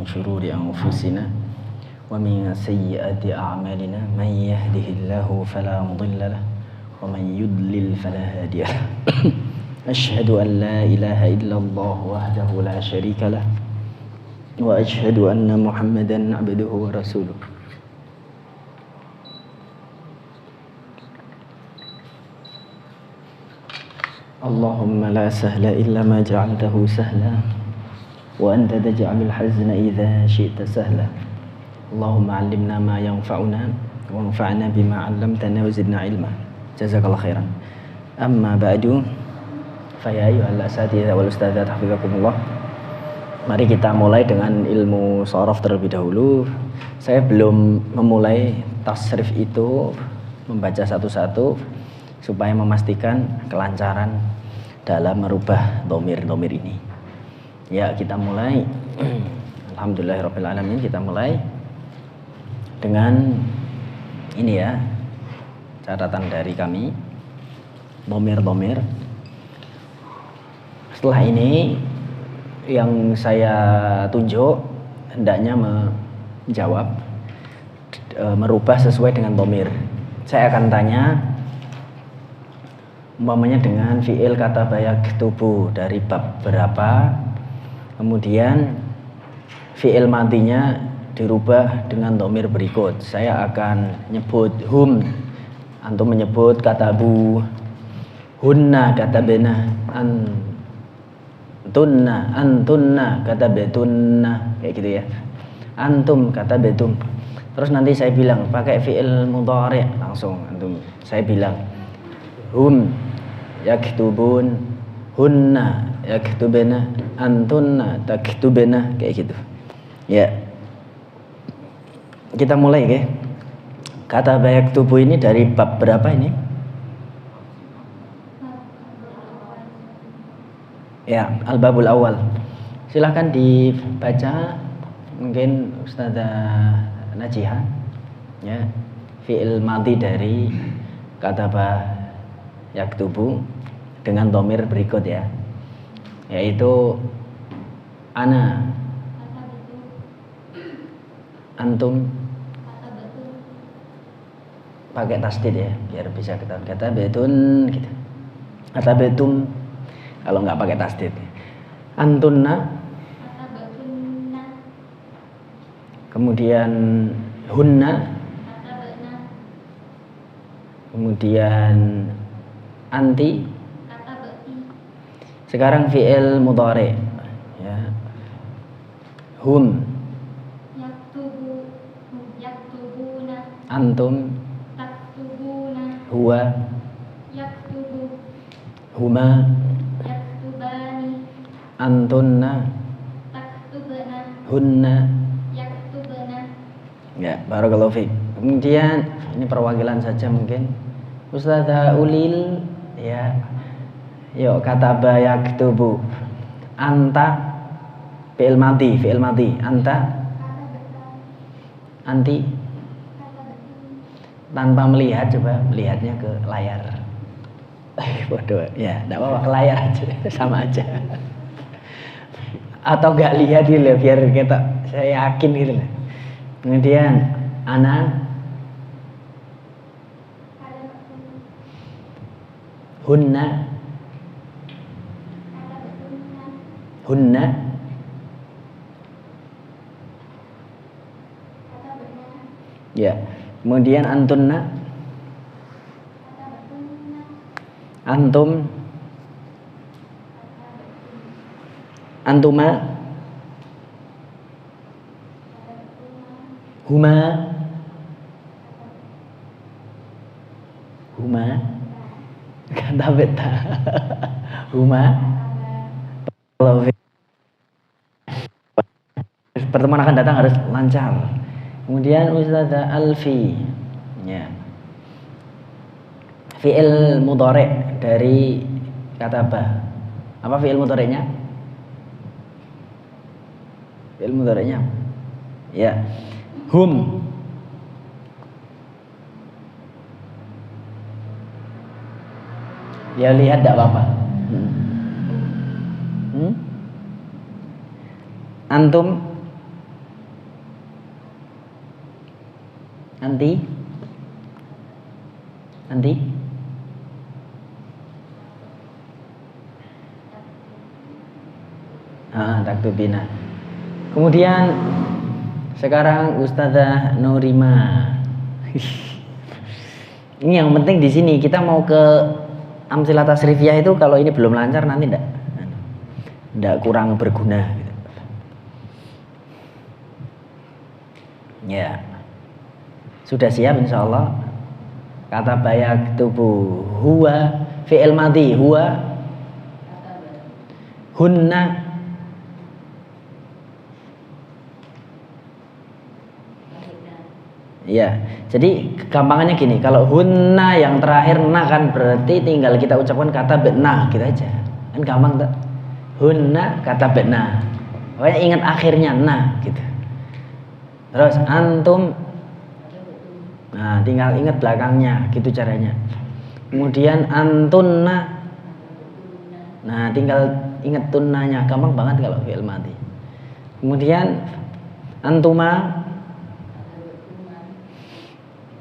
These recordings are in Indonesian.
من شرور أنفسنا ومن سيئات أعمالنا من يهده الله فلا مضل له ومن يضلل فلا هادي له أشهد أن لا إله إلا الله وحده لا شريك له وأشهد أن محمدا عبده ورسوله اللهم لا سهل إلا ما جعلته سهلا وأنت تجعل الحزن إذا شئت سهلا اللهم علمنا ما ينفعنا وانفعنا بما علمتنا وزدنا علما جزاك الله خيرا أما بعد فيا أيها الأساتذة والأستاذات حفظكم الله. Mari kita mulai dengan ilmu shorof terlebih dahulu. Saya belum memulai tasrif itu, membaca satu-satu supaya memastikan kelancaran dalam merubah dhamir-dhamir ini. Ya, kita mulai. Alhamdulillahirabbil alamin, kita mulai dengan ini ya, catatan dari kami, dhamir-dhamir. Setelah ini yang saya tunjuk hendaknya menjawab, merubah sesuai dengan dhamir. Saya akan tanya umpamanya dengan fi'il kata bayak tubuh dari bab berapa, kemudian fi'il madinya dirubah dengan dhamir berikut. Saya akan nyebut hum, antum menyebut kata bu, hunna kata bena, antunna kata betunna, kayak gitu ya. Antum kata betum. Terus nanti saya bilang pakai fi'il mudhari' langsung antum. Saya bilang hum yaktubun, hunna yaktubena, antunna taktubena, kayak gitu. Ya. Kita mulai ya. Kata bayaktubu ini dari bab berapa ini? Ya, al-babul awal. Silahkan dibaca mungkin Ustazah Najiha. Ya, fi'il madhi dari kata yaktubu dengan dhamir berikut ya, yaitu ana, antum, pakai tasdid ya biar bisa ketahuan. Kata betun gitu, kata betum kalau nggak pakai tasdid. Antunna, kemudian hunna, kemudian anti. Sekarang fi'il mudhari ya. Hum yaktubuna, antum taktubuna, huwa yaktubu, huma yaktubani, antunna taktubna, hunna yaktubna. Ya, barakallahu fiik. Kemudian ini perwakilan saja mungkin Ustazah Ulil ya. Yuk, kata yaktubu. Anta fi'il madhi, anta, anti. Tanpa melihat, coba melihatnya ke layar. Bodoh, ya, enggak apa-apa, ke layar aja, sama aja. Atau enggak lihat gitu loh, biar kita saya yakin gitu loh. Kemudian ana, hunna, hunna, ya. Kemudian antunna, antum, antuma, huma, huma, kata beta, huma. Pertemuan akan datang harus lancar. Kemudian Ustazah Alfi ya. Fi'il mudhari dari kata ba. Apa fi'il mudhari'nya? Fi'il mudhari'nya ya. Hum. Dia lihat enggak apa-apa. Antum Anti? Anti? Taktubina. Kemudian sekarang Ustazah Nurima. Ini yang penting di sini kita mau ke amsilah tasrifiyah itu kalau ini belum lancar nanti ndak kurang berguna gitu. Ya. Sudah siap insyaallah. Kata bayak tubuh huwa fi'il madhi huwa hunna ya. Jadi gampangannya gini, kalau hunna yang terakhir na kan berarti tinggal kita ucapkan kata be'na gitu aja. Kan gampang tak? Hunna kata be'na. Pokoknya ingat akhirnya na gitu. Terus antum, nah tinggal ingat belakangnya gitu caranya. Kemudian antunna, nah tinggal ingat tunnanya, gampang banget kalau fi'il madhi. Kemudian antuma,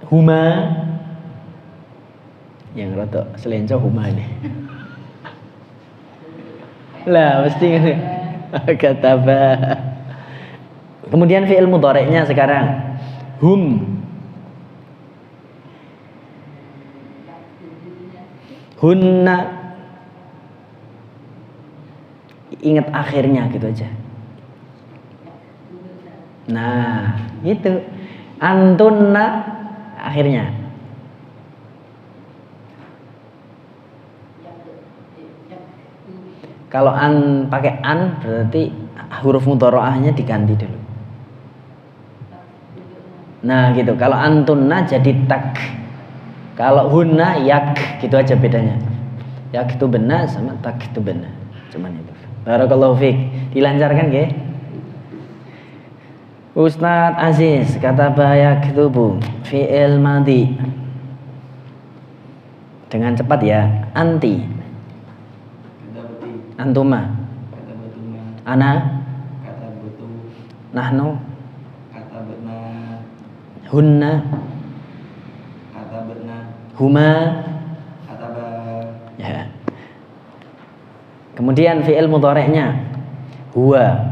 huma, yang rotok selenco huma ini. Lah mesti ngene. Kataba. Kemudian fi'il mudhari'nya sekarang hum, hunna, ingat akhirnya gitu aja. Nah itu antunna akhirnya. Kalau an pakai an berarti huruf mudhari'ahnya diganti dulu. Nah gitu. Kalau antunna jadi tak. Kalau hunna yak, gitu aja bedanya. Yak itu benar sama tak itu benar. Cuman itu. Barakallahu fiik. Dilancarkan nggih? Ustaz Aziz kata bayak tubuh fi'il madhi. Dengan cepat ya. Anti. Antuma. Ana. Nahnu. Hunna. Huma. Ya. Kemudian fi'il mudhari'nya huwa.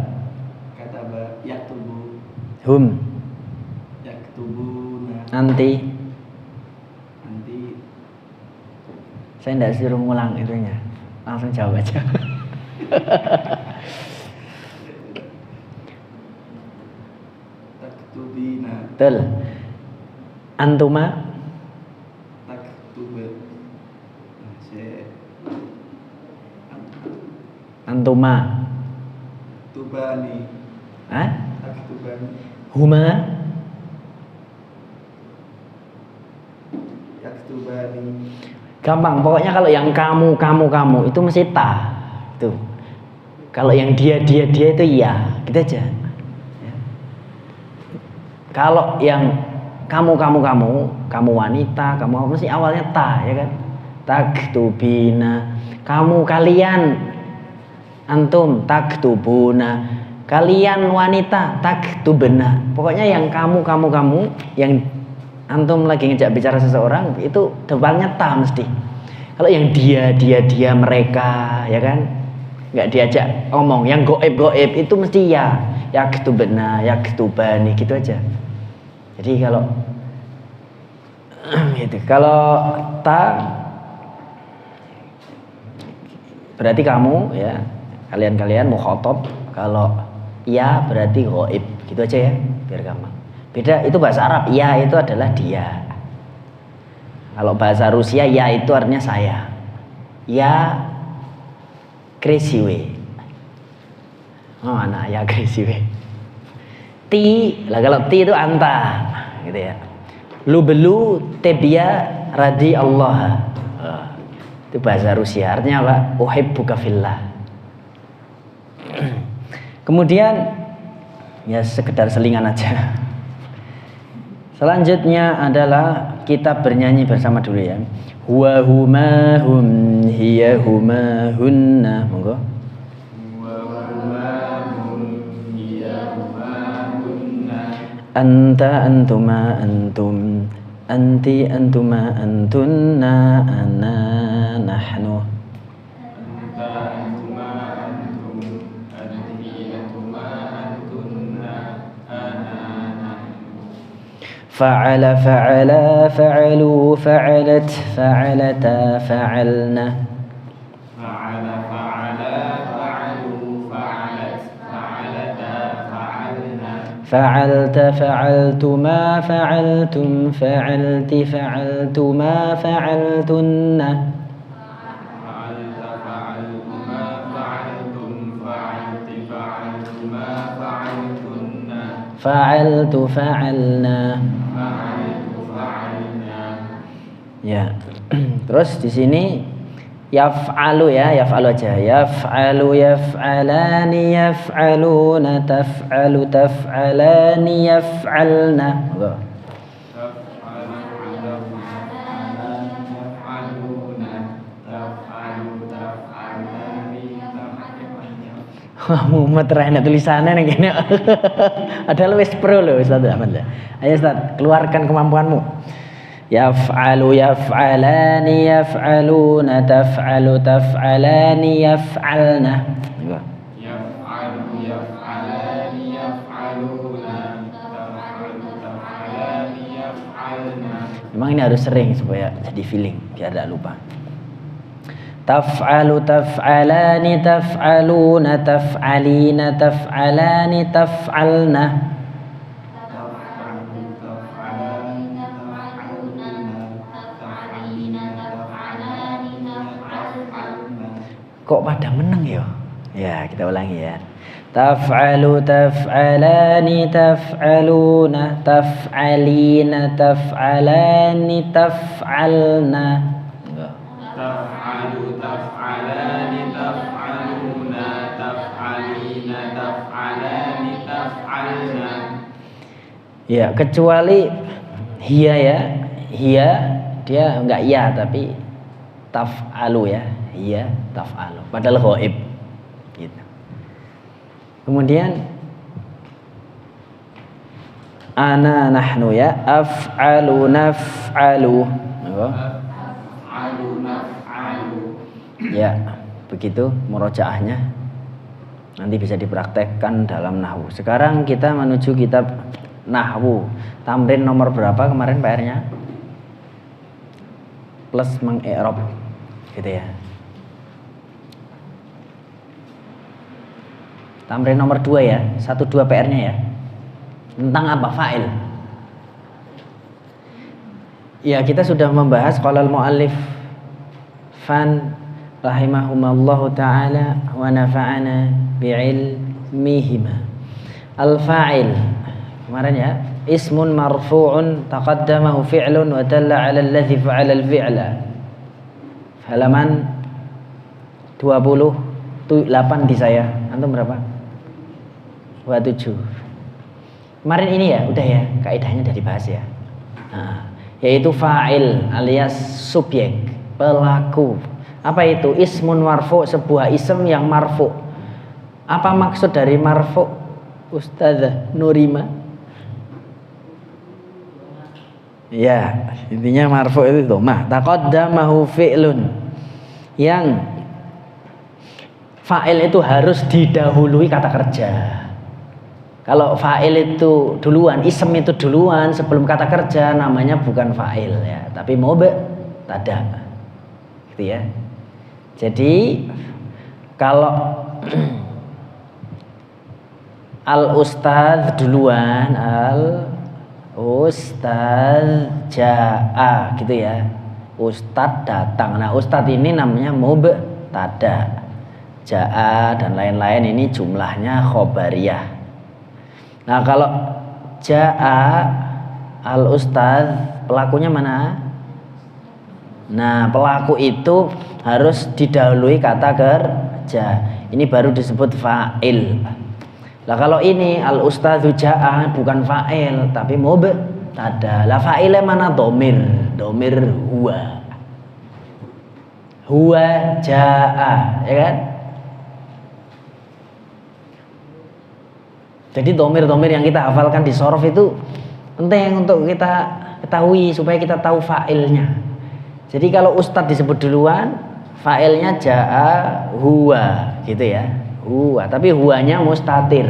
Hum. Anti. Saya tidak suruh ngulang itunya, langsung jawab aja. Betul. Antuma. Antuma. Tubani. Hah? Tubani. Huma. Yaktubani. Gampang, pokoknya kalau yang kamu itu mesti ta. Tuh. Kalau yang dia itu iya, gitu aja. Ya. Kalau yang kamu wanita, kamu mesti awalnya ta, ya kan? Taktubina. Kamu kalian antum taktubuna. Kalian wanita taktubna. Pokoknya yang kamu yang antum lagi ngejak bicara seseorang itu depannya ta mesti. Kalau yang dia mereka, ya kan? Enggak diajak ngomong. Yang goib itu mesti ya. Yaktubna, yaktubani gitu aja. Jadi kalau gitu. Kalau ta berarti kamu ya. Kalian mukhatab. Kalau ya berarti goib. Gitu aja ya, biar gampang. Beda itu bahasa Arab, ya itu adalah dia. Kalau bahasa Rusia ya itu artinya saya. Ya crazy way. Oh anak ya crazy way. Ti lah, kalau ti itu anta gitu ya. Lu belu tebia radi Allah. Itu bahasa Rusia, artinya apa? Uhibbuka fillah. Kemudian ya sekedar selingan aja. Selanjutnya adalah kita bernyanyi bersama dulu ya. Wa huma hum hiya huma hunna. Monggo. Wa huma hum hiya huma hunna. anta antuma antum anti antuma antunna ana nahnu fa'ala fa'ala fa'alu fa'alat fa'alata fa'alna fa'alta fa'altuma fa'altum fa'alti fa'altuma fa'altunna fa'altu fa'alna. Ya. Terus di sini yaf'alu ya, yaf'alu aja. Yaf'alu yaf'alani yaf'aluna taf'alu taf'alani yaf'alna. Wah, mumet enak tulisannya nih kayaknya. Ada wis pro loh Ustaz Ahmad. Ayo Ustaz, keluarkan kemampuanmu. Yaf'alu yaf'alani yaf'aluna taf'alu taf'alani yaf'alna. Yaf'alu yaf'alani yaf'aluna taf'alu taf'alani yaf'alna. Memang ini harus sering supaya jadi feeling biar tidak lupa. Taf'alu taf'alani taf'aluna taf'alina taf'alani taf'alna. Kok pada menang ya? Ya, kita ulangi ya. Taf'alu taf'alani taf'aluna taf'alina taf'alani taf'alna. Taf'alu taf'alani taf'aluna taf'alina taf'alani taf'alna. Ya, kecuali hiya ya. Hiya dia enggak ya tapi taf'alu ya. Hiya taf'alu. Padahal ghaib. Gitu. Kemudian ana nahnu ya af'alu naf'alu. Ya, begitu murojaahnya. Nanti bisa dipraktekkan dalam nahwu. Sekarang kita menuju kitab nahwu. Tamrin nomor berapa kemarin PR-nya? Plus mengi'rab. Gitu ya. Tamrin nomor 2 ya. 1-2 PR-nya ya. Tentang apa? Fa'il. Ya, kita sudah membahas qalal muallif fan rahimahumallahu ta'ala wa nafa'ana bi'ilmihima. Al-fa'il kemarin ya, ismun marfu'un taqaddamahu fi'lun wa dalla 'ala alladhi fa'ala al-fi'la. Halaman 28 di saya. Antum berapa? 27. Kemarin ini ya, udah ya, kaidahnya udah dibahas ya. Nah, yaitu fa'il alias subjek, pelaku. Apa itu? Ismun marfu', sebuah ism yang marfu'. Apa maksud dari marfu'? Ustazah Nurima. Ya, intinya marfu' itu mah taqaddamahu fi'lun. Yang fa'il itu harus didahului kata kerja. Kalau fa'il itu duluan, ism itu duluan sebelum kata kerja, namanya bukan fa'il ya, tapi mubtada. Gitu ya. Jadi kalau al-ustadz duluan, al-ustadz ja'a gitu ya. Ustadz datang. Nah, ustadz ini namanya mubtada. Ja'a dan lain-lain ini jumlahnya khobariyah. Nah, kalau ja'a al-ustadz, pelakunya mana? Nah, pelaku itu harus didahului kata kerja. Ini baru disebut fa'il. Lah kalau ini al-ustadzu ja'a bukan fa'il tapi mubtada. Lah fa'ilnya mana? Dhamir. Dhamir huwa. Huwa ja'a, ya kan? Jadi domir-domir yang kita hafalkan di sorof itu penting untuk kita ketahui supaya kita tahu fa'ilnya. Jadi kalau ustadz disebut duluan, fa'ilnya ja'a huwa gitu ya. Huwa, tapi huwanya mustatir.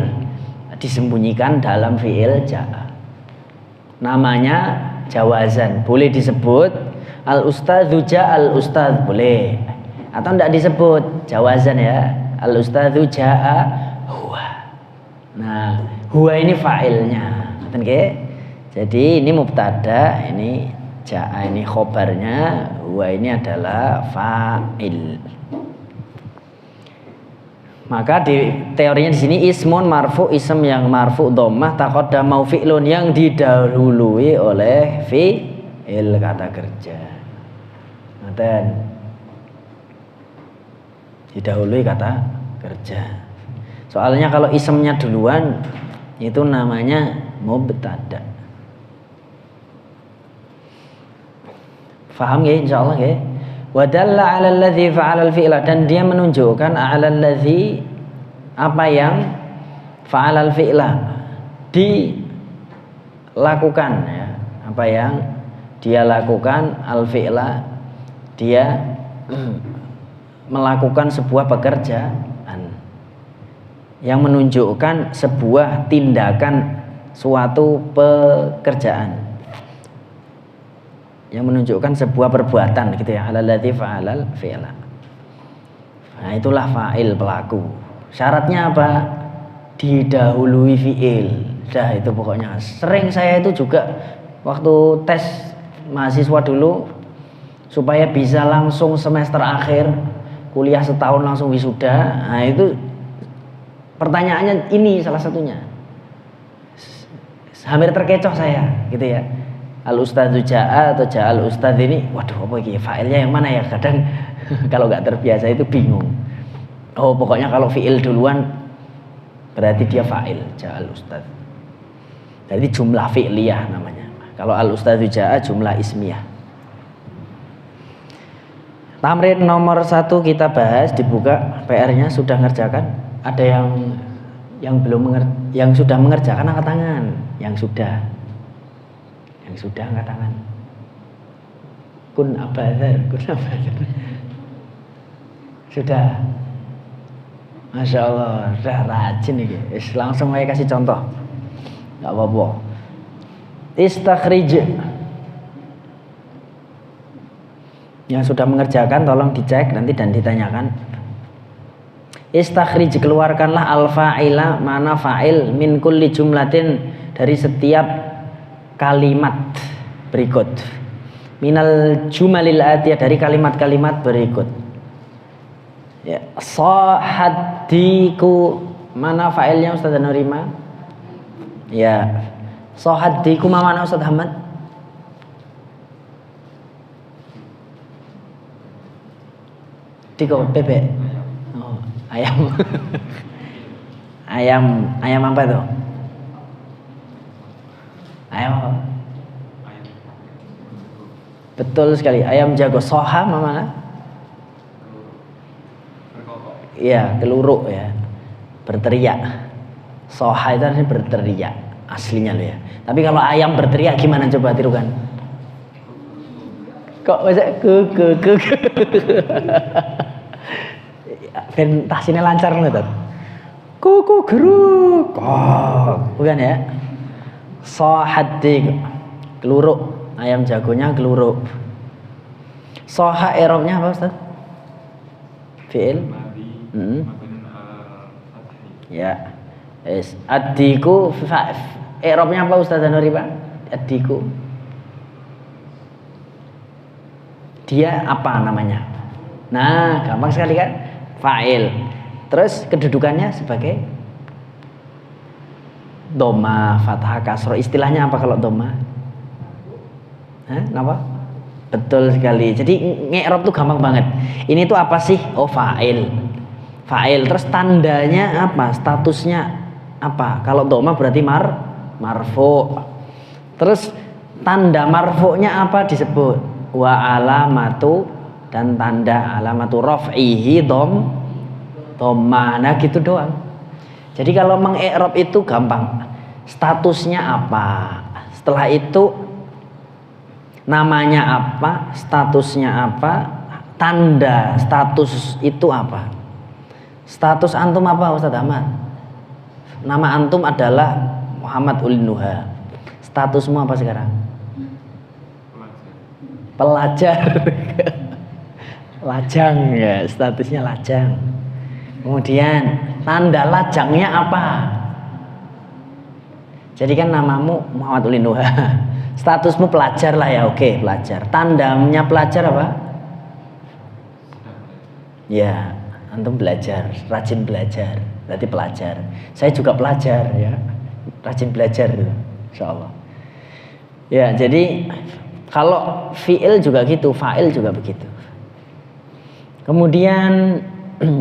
Disembunyikan dalam fi'il ja'a. Namanya jawazan, boleh disebut al-ustadzu ja'al ustadz boleh. Atau tidak disebut jawazan ya. Al-ustadzu ja'a huwa. Nah, huwa ini fa'ilnya. Oke. Jadi ini mubtada, ini ja'a ini khobarnya, huwa ini adalah fa'il. Maka di teorinya di sini ismun marfu, ism yang marfu dhammah taqaddama fi'lun yang didahului oleh fi'il kata kerja. Ngaten. Didahului kata kerja. Soalnya kalau isemnya duluan itu namanya mubtada. Faham ya insyaallah ya? Wa dalla 'ala alladzi fa'ala al-fi'la, dan dia menunjukkan 'ala alladzi apa yang fa'ala al-fi'la dilakukan ya. Apa yang dia lakukan al-fi'la, dia melakukan sebuah pekerjaan yang menunjukkan sebuah tindakan suatu pekerjaan, yang menunjukkan sebuah perbuatan gitu ya, alladzi fa'alal fi'la. Nah, itulah fa'il, pelaku. Syaratnya apa? Didahului fi'il. Dah itu pokoknya. Sering saya itu juga waktu tes mahasiswa dulu supaya bisa langsung semester akhir, kuliah setahun langsung wisuda. Nah, itu pertanyaannya ini salah satunya. Hampir terkecoh saya gitu ya. Al-ustadzu ja'a atau ja'al ustadz ini, waduh apa ini fa'ilnya yang mana ya? Kadang kalau nggak terbiasa itu bingung. Oh pokoknya kalau fi'il duluan berarti dia fa'il, ja'al ustadz. Jadi jumlah fi'liyah namanya. Kalau al-ustadzu ja'a jumlah ismiyah. Tamrin nomor 1 kita bahas, dibuka PR-nya, sudah ngerjakan? Ada yang belum yang sudah mengerjakan angkat tangan. Yang sudah angkat tangan. Kun abadzar. Sudah. Masya Allah, udah rajin nih. Langsung aja kasih contoh. Gak apa-apa. Istakhrij. Yang sudah mengerjakan tolong dicek nanti dan ditanyakan. Istakhrij, keluarkanlah al-fa'ila, mana fa'il, min kulli jumlatin, dari setiap kalimat berikut, minal jumalil atiyah, dari kalimat-kalimat berikut ya. Sohadiku, mana fa'ilnya Ustaz Nurima? Ya, sohadiku mana Ustaz Ahmad? Diko bebek. Oh, ayam. ayam apa itu? Ayam apa? Betul sekali, ayam jago. Soha mana? Iya, keluruk ya, berteriak. Soha itu artinya berteriak aslinya loh ya. Tapi kalau ayam berteriak gimana, coba tirukan? Kok bisa ke. Ben tasine lancar loh tuh. Kuku geruk. Bukan ya? Sohadik, keluruk, ayam jagonya keluruk. Soha i'rabnya apa Ustaz? Fi'il? Ya. Yes. Adiku i'rabnya apa Ustaz Nuri Pak? Adiku. Dia apa namanya? Nah, gampang sekali kan? Fa'il. Terus kedudukannya sebagai dhamma, fathah, kasroh. Istilahnya apa kalau dhamma? Hah? Kenapa? Betul sekali. Jadi nge'rab tuh gampang banget. Ini tuh apa sih? Oh, fa'il. Fa'il. Terus tandanya apa? Statusnya apa? Kalau dhamma berarti marfu. Terus tanda marfu'nya apa disebut? Wa alamatu, dan tanda alamatu raf'ihi dhammah. Nah gitu doang. Jadi kalau mengi'rab itu gampang. Statusnya apa? Setelah itu namanya apa? Statusnya apa? Tanda status itu apa? Status antum apa Ustaz Ahmad? Nama antum adalah Muhammad Ulin Nuha. Statusmu apa sekarang? Pelajar. Lajang ya, statusnya lajang. Kemudian tanda lajangnya apa? Jadi kan namamu Muhammad Ulin Nuha. Statusmu pelajar lah ya, oke pelajar. Tandanya pelajar apa? Ya, antum belajar, rajin belajar, berarti pelajar. Saya juga pelajar ya, rajin belajar gitu, insyaallah. Ya, jadi kalau fi'il juga gitu, fa'il juga begitu. Kemudian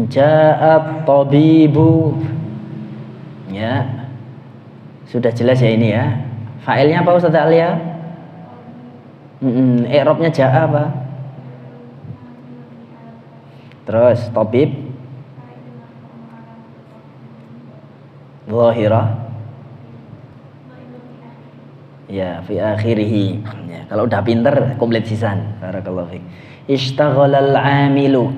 ja'at tabibu. Ya. Sudah jelas ya ini ya. Fa'ilnya apa Ustaz Alia? I'rabnya ja'a apa? Terus tabib zahirah ya fi akhirih ya, kalau udah pinter komplit sisan. Barakallahu fiik. Ishtaghalal amilu.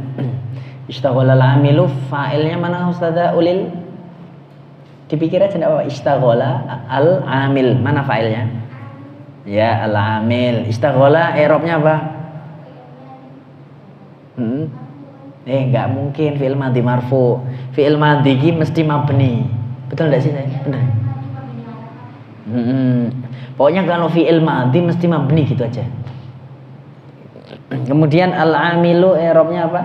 Ishtaghalal amilu fa'ilnya mana Ustazah Ulil? Dipikir aja enggak apa-apa. Ishtaghala al amil, mana fa'ilnya? Ya al amil. Ishtaghala i'rabnya apa? Enggak mungkin fi'il madhi marfu. Fi'il madhi ki mesti mabni. Betul enggak sih saya? Benar. Pokoknya kalau fi'il madhi mesti mabni gitu aja. Kemudian al-amilu i'rabnya apa?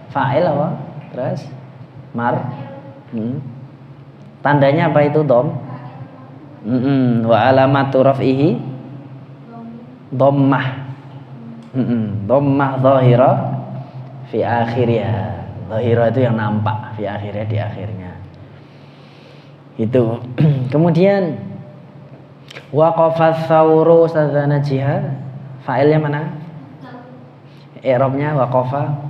Fa'il apa? Terus tandanya apa itu dom? Wa alamatu raf'ihi dhammah. Dhammah zahirah fi akhirnya. Zahirah itu yang nampak, fi akhirnya di akhirnya. Itu. Kemudian waqafa thawru sadzana jihad. Fa'ilnya mana? I'rabnya waqafa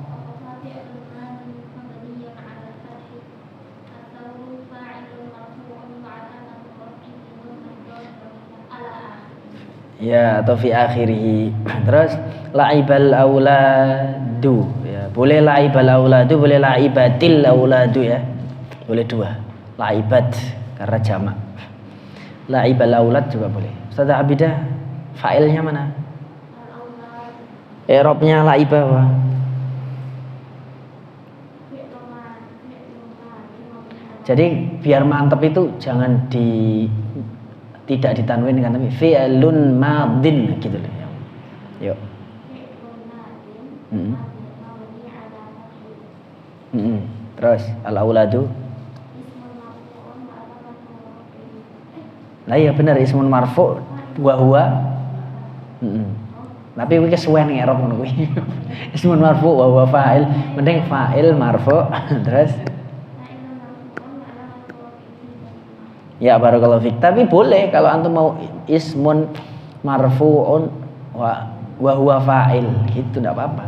ya atau fi akhirih. Terus la'ibal auladu ya, boleh la'ibal auladu, boleh la'ibatil auladu ya, boleh dua, la'ibat karena jamak, la'ibal aulad juga boleh. Ustazah Abidah fa'ilnya mana? I'rabnya la'ibah apa? Jadi biar mantep itu jangan tidak ditanwin dengan tapi fi'lun madin gitu loh. Yuk. Terus al-auladu. Nah iya benar ismun marfu wa huwa. Tapi kuwi kesuwen ngerop ngono kuwi. Ismun marfu wa huwa fa'il, mending fa'il marfu terus ya barakallahu fik. Tapi boleh kalau antum mau ismun marfu'un wa huwa fa'il gitu enggak apa-apa.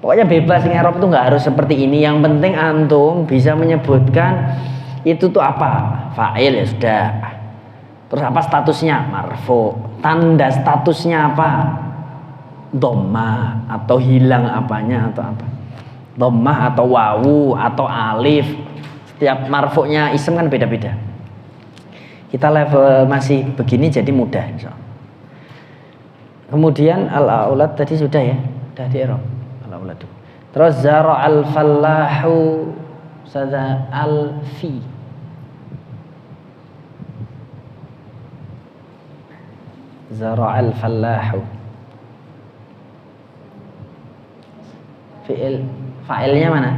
Pokoknya bebas ngerop itu enggak harus seperti ini. Yang penting antum bisa menyebutkan itu tuh apa? Fa'il ya sudah. Terus apa statusnya? Marfu. Tanda statusnya apa? Dhammah atau hilang apanya atau apa? Dhammah atau wawu atau alif. Setiap marfu'nya isim kan beda-beda. Kita level masih begini jadi mudah insyaallah. Kemudian al-aulad tadi sudah ya, sudah di i'rab al-aulad. Terus zara'al fallahu sada al-fi. Zara'al fallahu. Fa'ilnya mana?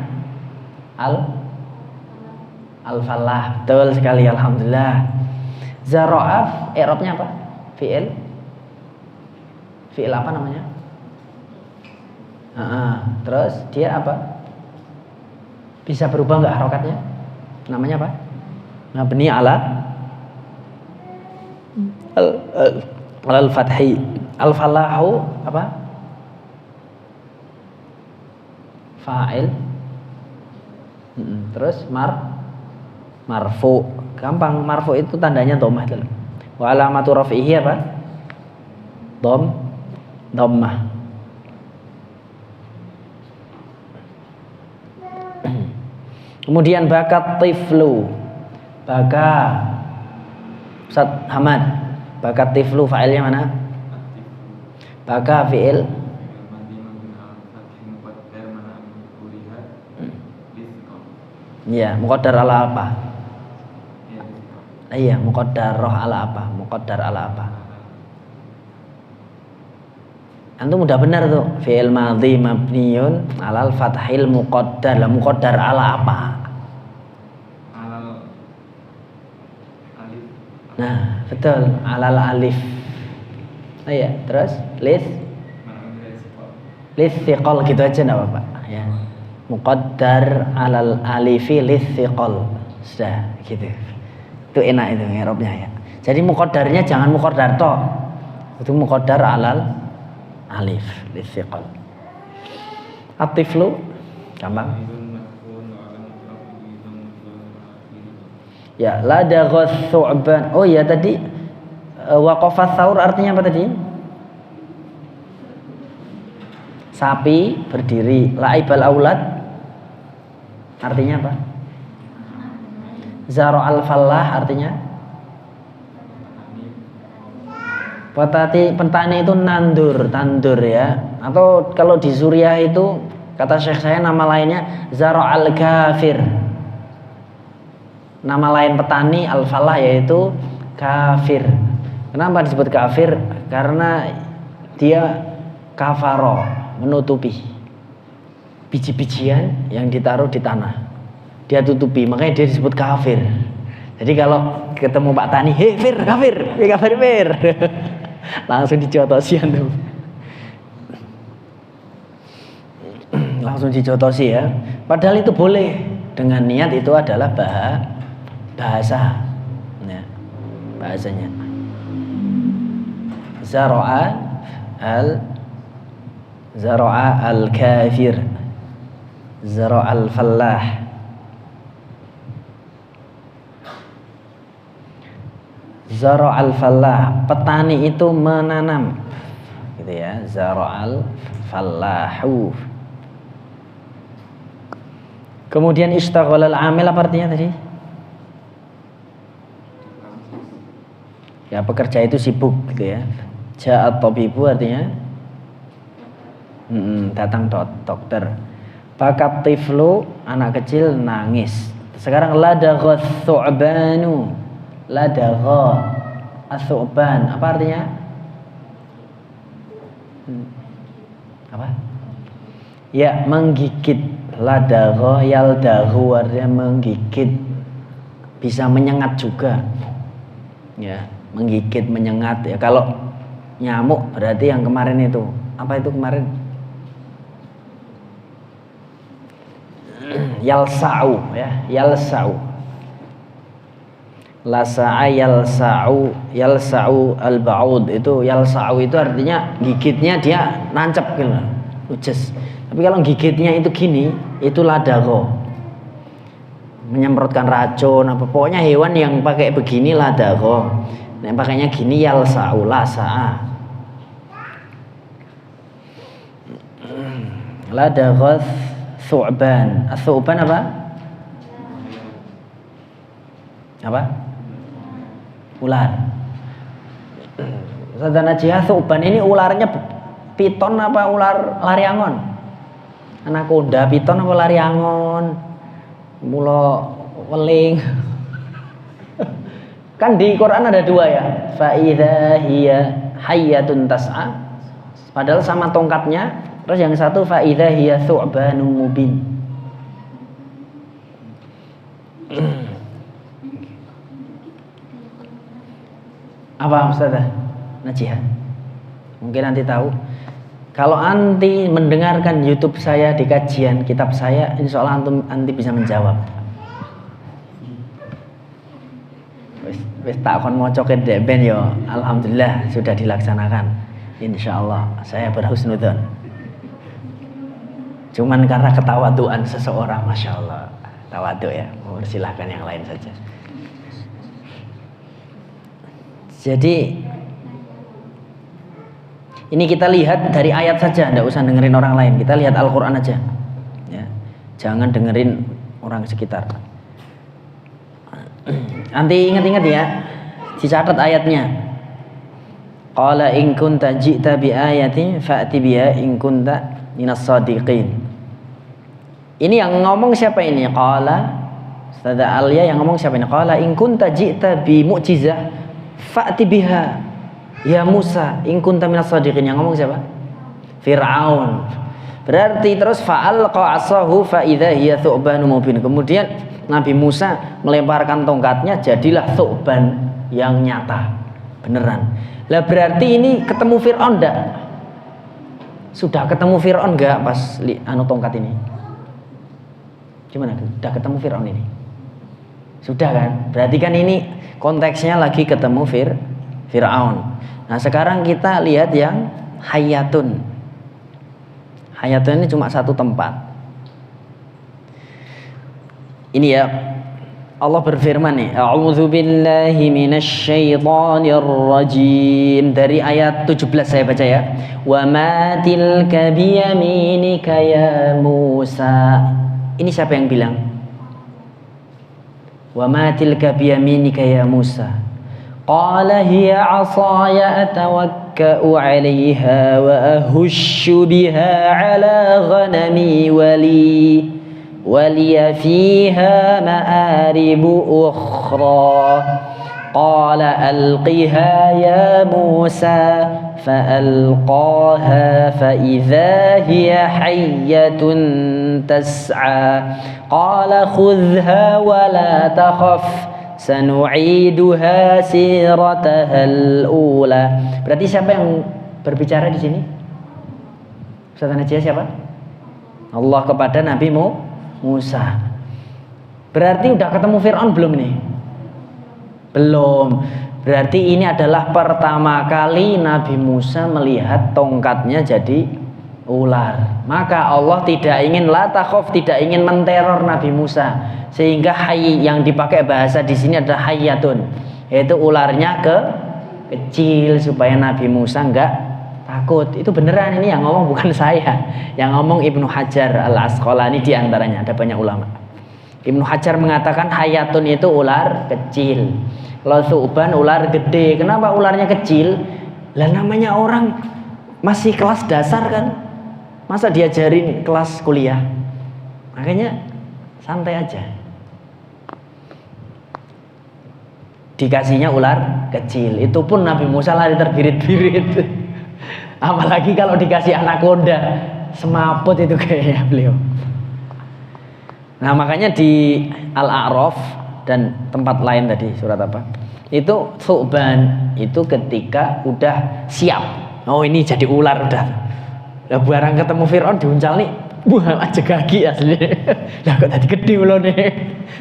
Al-falah. Betul sekali, alhamdulillah. Zara'af i'rabnya apa? Fi'il apa namanya? Terus dia apa? Bisa berubah enggak harokatnya? Namanya apa? Mabni ala al-fathi. Al-falahu apa? Fa'il. Terus Marfu. Gampang, marfu itu tandanya dhammah itu. Wa alamatu raf'ihi apa? Dhammah. Kemudian bakat tiflu. Baka Ustaz Hamad. Bakat tiflu fa'ilnya mana? Baka fi'il iya, muqaddar ala apa? Iya, muqaddarah ala apa? Muqaddar ala apa? Antum udah benar tuh. Fi'il madhi mabniun alal fathil muqaddar. Lah muqaddar ala apa? Alal alif. Nah, betul. Alal alif. Oh iya, terus lithiqal gitu aja enggak apa-apa ya. Muqaddar alal alifi lithiqal. Sudah gitu. Itu enak itu i'rabnya ya. Jadi muqaddarnya jangan muqaddar tok. Itu muqaddar alal alif lithiqal. Atiflu gampang. Ya, ladagha thu'ban. Oh ya tadi waqafa tsaur artinya apa tadi? Sapi berdiri. La'ibal aulad artinya apa? Zara'al fallah artinya? Petani itu tandur ya. Atau kalau di Suriah itu kata syekh saya nama lainnya Zara'al kafir. Nama lain petani al-falah yaitu kafir. Kenapa disebut kafir? Karena dia kafaro, menutupi biji-bijian yang ditaruh di tanah. Dia tutupi, makanya dia disebut kafir. Jadi kalau ketemu Pak Tani, hei fir, kafir, fir. Langsung dijotosi antum. Langsung dijotosi ya. Padahal itu boleh. Dengan niat itu adalah bahasa. Ya, bahasanya. Zara'a al-kafir. Zara'a al-fallah. Zara'al fallah, petani itu menanam. Gitu ya, zara'al fallahu. Kemudian istaghalal amil apa artinya tadi? Ya, pekerja itu sibuk gitu ya. Ja'at tabibu artinya datang dokter. Bakat tiflu, anak kecil nangis. Sekarang ladagha thu'banu. Ladagha as-thu'ban apa artinya? Apa? Ya, menggigit. Ladagha yaldaghu artinya menggigit. Bisa menyengat juga. Ya, menggigit, menyengat ya. Kalau nyamuk berarti yang kemarin itu. Apa itu kemarin? Yalsa'u ya, yalsa'u. Lasa'a yalsa'u al-ba'ud. Itu yalsa'u itu artinya gigitnya dia nancep gitu. Ujes. Tapi kalau gigitnya itu gini, itu ladagha. Menyemprotkan racun apa pokoknya hewan yang pakai begini ladagha. Nek pakainya gini yalsa'u, lasa'a. Ladagha thu'ban. Thu'ban apa? Apa? Ular. Ustazah Najiyah, thu'ban ini ularnya piton apa ular lariangon? Anaconda piton apa lariangon? Mula weling. Kan di Quran ada dua ya. Fa idza hiya hayyatun tas'a. Padahal sama tongkatnya. Terus yang satu fa idza hiya thu'banun mubin. Apa Ustazah Najiyah? Mungkin nanti tahu. Kalau anti mendengarkan YouTube saya di kajian kitab saya, insya Allah anti bisa menjawab. Wis tak kon maca kedek ben yo. Alhamdulillah sudah dilaksanakan. Insya Allah saya berhusnudzon. Cuman karena ketawaduan seseorang, masya Allah. tawadhu ya. Oh, silahkan yang lain saja. Jadi ini kita lihat dari ayat saja, tidak usah dengerin orang lain. Kita lihat Al-Quran aja. Ya. Jangan dengerin orang sekitar. Nanti ingat-ingat ya, dicatat ayatnya. Qala in kunta ji'ta bi ayatin fa'ti biha in kunta minas shadiqin. Ini yang ngomong siapa ini? Qala Ustaz Alia yang ngomong siapa ini? Qala in kunta ji'ta bi mu'jizah fa'ti biha ya Musa in kunta minas shadiqin. Yang ngomong siapa? Fir'aun. Berarti terus fa'alqa 'asahu fa idza hiya thu'banun mubin. Kemudian Nabi Musa melemparkan tongkatnya, jadilah thu'ban yang nyata. Beneran. Lah berarti ini ketemu Fir'aun enggak? Sudah ketemu Fir'aun enggak pas tongkat ini? Gimana? Sudah ketemu Fir'aun ini? Sudah kan? Berarti kan ini konteksnya lagi ketemu Fir'aun. Nah sekarang kita lihat yang hayatun. Hayatun ini cuma satu tempat. Ini ya, Allah berfirman nih, A'udzu billahi minasy syaithanir rajim. Dari ayat 17 saya baca ya. Wa ma tilka biyaminika ya Musa. Ini siapa yang bilang? Wa ma tilka biyaminika ya Musa. Qala hiya 'ashaya atawakka'u 'alayha wa ahushu biha 'ala ghanami waliya fiha ma'aribu ukhra. Qala alqiha ya Musa fa'alqaha fa'idha hiya hayyatun tas'a. Qala khudhha wa la takhaf sanu'iduha siratahal ula. Berarti siapa yang berbicara di sini? Ustaz Najiyah siapa? Allah kepada Nabi Musa. Berarti udah ketemu Fir'aun belum nih? Belum. Berarti ini adalah pertama kali Nabi Musa melihat tongkatnya jadi ular. Maka Allah tidak ingin la takhaf, tidak ingin menteror Nabi Musa, sehingga yang dipakai bahasa di sini adalah hayyatun, yaitu ularnya kecil supaya Nabi Musa enggak takut. Itu beneran, ini yang ngomong bukan saya, yang ngomong Ibnu Hajar Al-Asqalani di antaranya, ada banyak ulama. Ibnu Hajar mengatakan hayyatun itu ular kecil, kalau thu'ban ular gede. Kenapa ularnya kecil? Lah namanya orang masih kelas dasar kan, masa diajarin kelas kuliah? Makanya santai aja. Dikasihnya ular kecil, itu pun Nabi Musa lari terbirit-birit. Apalagi kalau dikasih anakonda, semaput itu kayaknya beliau. Nah makanya di Al-A'raf dan tempat lain tadi, surat apa? Itu thu'ban itu ketika udah siap. Oh ini jadi ular udah. Lah barang ketemu Fir'aun diuncal nih, wah aja gagi asli. Lah kok tadi gede loh nih.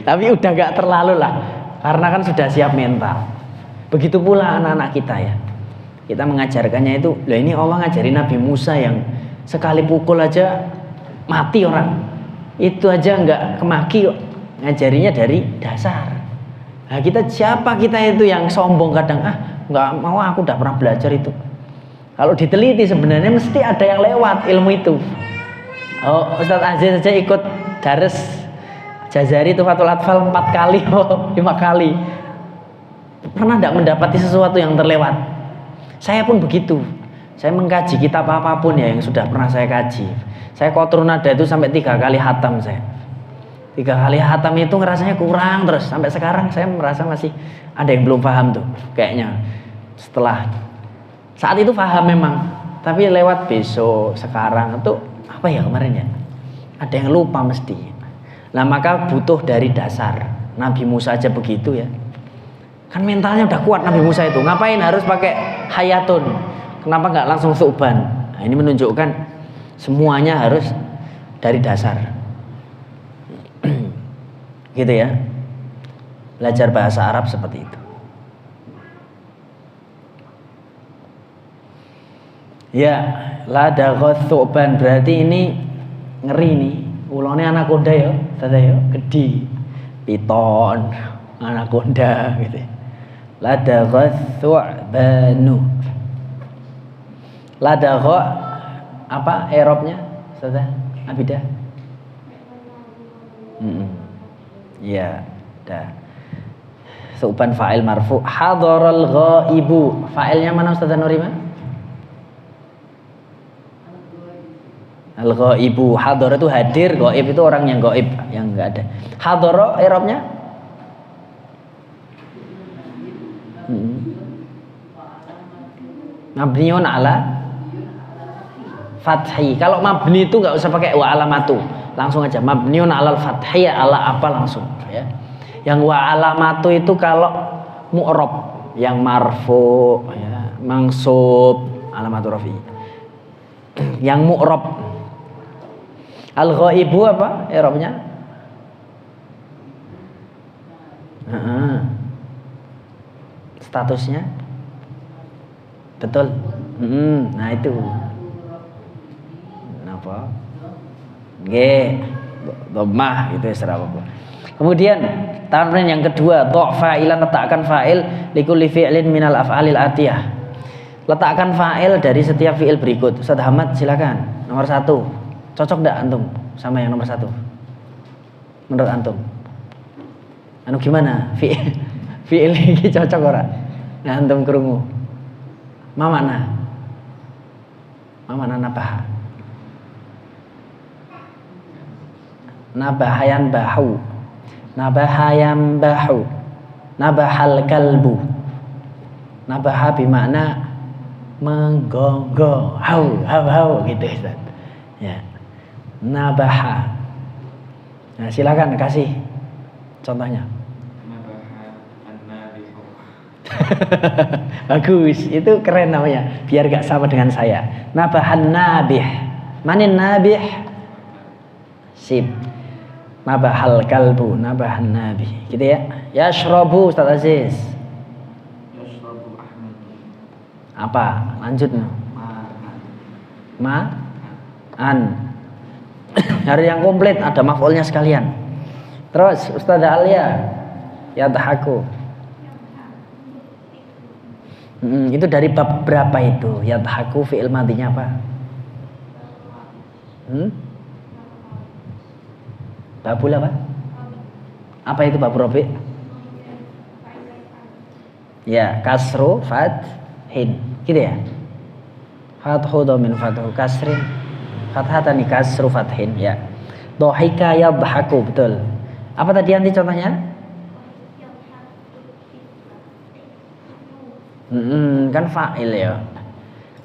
Tapi udah gak terlalu lah, karena kan sudah siap mental. Begitu pula anak-anak kita ya. Kita mengajarkannya itu, lah ini Allah ngajarin Nabi Musa yang sekali pukul aja mati orang. Itu aja nggak kemaki kok. Ngajarinya dari dasar. Nah siapa kita itu yang sombong kadang, nggak mau, aku udah pernah belajar itu. Kalau diteliti sebenarnya mesti ada yang lewat ilmu itu. Oh, Ustadz Aziz saja ikut dares Jazari Tuhfatul Atfal 4 kali, 5 kali. Pernah tidak mendapati sesuatu yang terlewat? Saya pun begitu. Saya mengkaji kitab apapun ya yang sudah pernah saya kaji. Saya Qatrun Nada itu sampai 3 kali hatam saya. 3 kali hatam itu ngerasanya kurang terus. Sampai sekarang saya merasa masih ada yang belum paham tuh. Kayaknya setelah saat itu paham memang, tapi lewat besok, sekarang itu apa ya kemarin ya? Ada yang lupa mesti. Nah maka butuh dari dasar. Nabi Musa aja begitu ya. Kan mentalnya udah kuat Nabi Musa itu. Ngapain harus pakai hayatun? Kenapa nggak langsung thu'ban? Nah, ini menunjukkan semuanya harus dari dasar. Gitu ya. Belajar bahasa Arab seperti itu. Ya, la daghath thu'ban berarti ini ngeri nih. Ulone anaconda ya, tadi ya, gede. Piton, anaconda gitu. Ladagha thu'banu. Ladagha apa i'rabnya? Ustazah Abidah? Ya, dah. Su'ban fa'il marfu. Hadaral ghaibu. Fa'ilnya mana Ustazah Nurima? Al-ghaibu. Hadara itu hadir, ghaib itu orang yang ghaib, yang enggak ada. Hadara i'rabnya? Mabniun ala fathi. Kalau mabni itu enggak usah pakai wa alamatu. Langsung aja mabniun alal fathi, ala apa langsung ya. Yang wa alamatu itu kalau mu'rab, yang marfu ya, mansub, alamatu rafi. Yang mu'rab. Al-ghaibu apa i'rabnya? Statusnya betul. Nah itu apa? G dhammah itu serap apa. Kemudian tamrin yang kedua, dha' fa'ilan, letakkan fa'il likulli fi'lin minal af'alil atiyah. Letakkan fa'il dari setiap fi'il berikut. Ustaz Hamad silakan. Nomor 1. Cocok enggak antum sama yang nomor 1? Menurut antum? Anu gimana? Fi'il iki cocok ora? Nah antum krungu. Mamana nabah. Nabahayan bahu. Nabahayan bahu. Nabahal kalbu. Nabaha bermakna menggonggong. Hau gitu Ustaz. Ya. Nabaha. Nah, silakan kasih contohnya. Bagus, itu keren namanya. Biar gak sama dengan saya. Nabahan nabih. Manin nabih? Sip. Nabahal kalbu, nabahan nabih. Gitu ya. Yashrabu Ustaz Aziz. Yashrabu Ahmad. Apa? Lanjut no. An. Hari yang komplit ada maf'ulnya sekalian. Terus Ustazah Alia. Yadhaku. Itu dari bab berapa itu? Yadhaku fi'il madinya apa? Babul apa? Apa itu bab robi? Ya, kasru fathin. Gitu ya? Fathu dhamin fathu kasrin. Fathatani kasru fathin ya. Dhahika yadhaku, betul. Apa tadi nanti contohnya? Kan fa'il ya.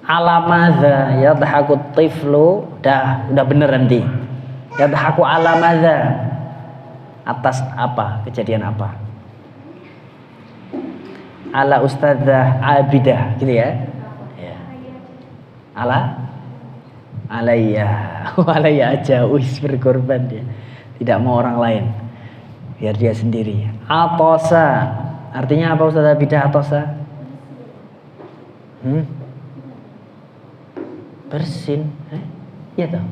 Alamadza yadhaku tiflu, udah bener nanti. Yadhaku alamadza, atas apa? Kejadian apa? Ala Ustazah Abidah, gitu ya. Ya. Alayya aja, berkorban dia. Tidak mau orang lain, biar dia sendiri. Atosa, artinya apa Ustazah Abidah atosa? Bersin, iya toh.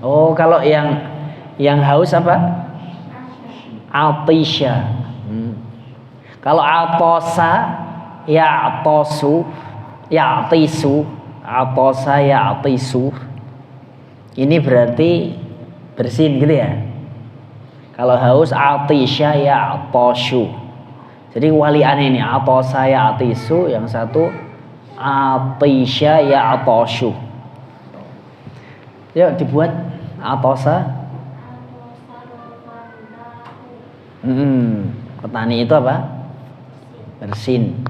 Oh, kalau yang haus apa? Atisha. Kalau atosa, ya'tosu, ya'tisu, atosa, ya'tisu. Ini berarti bersin gitu ya. Kalau haus, atisha, ya'toshu. Jadi walian ini atosa, ya'tisu, yang satu atisha, ya'toshu. Yuk dibuat atosa. Petani itu apa? Bersin.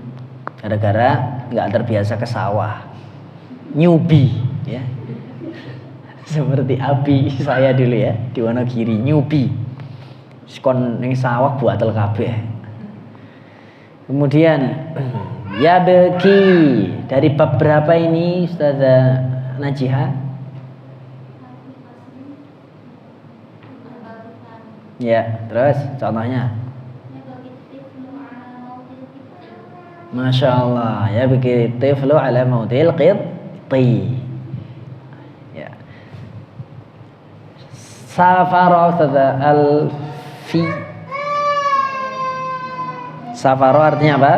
Gara-gara nggak terbiasa ke sawah. Newbie, ya. Seperti Abi saya dulu ya di Wonogiri, newbie. Kon ning sawah buat kabeh. Kemudian ya beki dari bab berapa ini Ustazah Najiha? Ya, terus contohnya. Masya Allah, ya beki tiflu ala mautil qitti. Ya. Safara Ustazah Alfi. Safara artinya apa?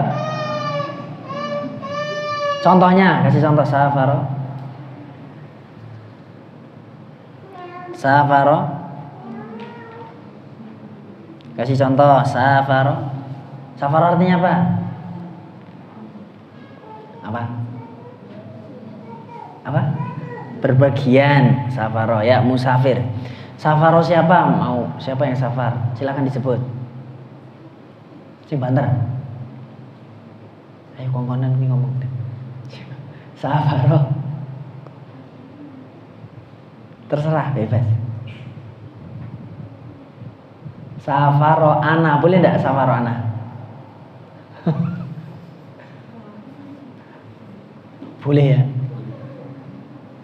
Contohnya, kasih contoh safara. Safara. Kasih contoh safara. Safara artinya apa? Apa? Apa? Berbagian. Safara ya, musafir. Safaro siapa? Mau siapa yang safar? Silakan disebut. Si banter. Ayo kongkonan nih ngomong. Safaro. Terserah, bebas. Safaro ana, boleh enggak safaro ana? Boleh ya?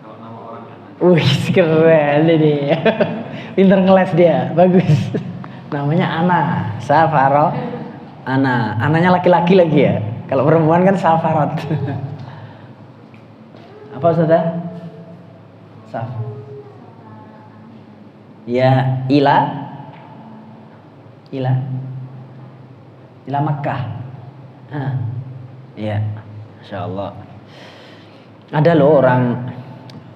Kalau nama orang kan. Wih, keren ini. Pinter ngeles dia, bagus. Namanya Ana, Safaro. Ana, ananya laki-laki lagi ya. Kalau perempuan kan Safarot. Apa Ustazah? Saf. Ya, Ila Makkah. Iya, Masya Allah. Ada loh orang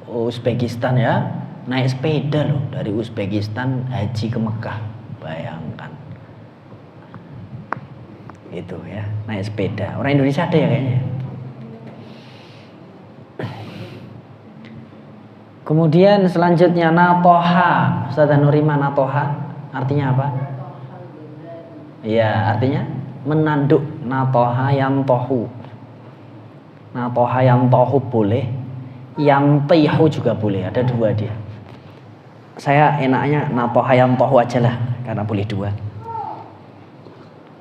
Uzbekistan ya, naik sepeda loh dari Uzbekistan haji ke Mekah. Bayangkan. Itu ya, naik sepeda. Orang Indonesia ada ya kayaknya. Kemudian selanjutnya natoha. Ustazah Nurima, natoha artinya apa? Iya, artinya menanduk. Natoha yantohu. Natoha yantohu boleh, yantihu juga boleh. Ada dua dia. Saya enaknya natoha yantohu aja lah, karena boleh dua.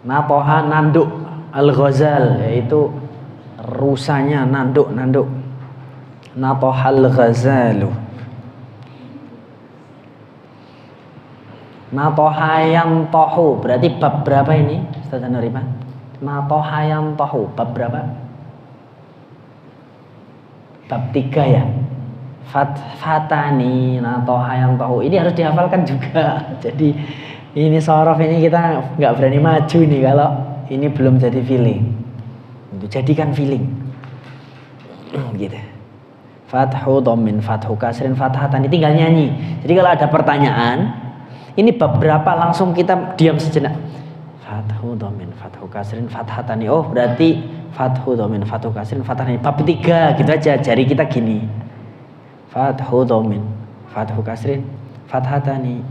Natoha nanduk, al-ghazal yaitu rusanya nanduk. Natoha al-ghazalu. Natoha yantohu berarti bab berapa ini Ustazah Nurima? Natoha yantohu bab berapa? Bab 3 ya. Fatani natoha yantohu. Ini harus dihafalkan juga. Jadi ini sorof ini kita nggak berani maju nih kalau ini belum jadi feeling. Untuk jadikan feeling. Gitu. Fathu dhammin, fathu kasrin, fathatan. Tinggal nyanyi. Jadi kalau ada pertanyaan, ini bab berapa, langsung kita diam sejenak. Fathu dhammin, fathu kasrin, fathatani. Oh, berarti fathu dhammin, fathu kasrin, fathatani. Bab 3 gitu aja. Jari kita gini. Fathu dhammin, fathu kasrin, fathatani.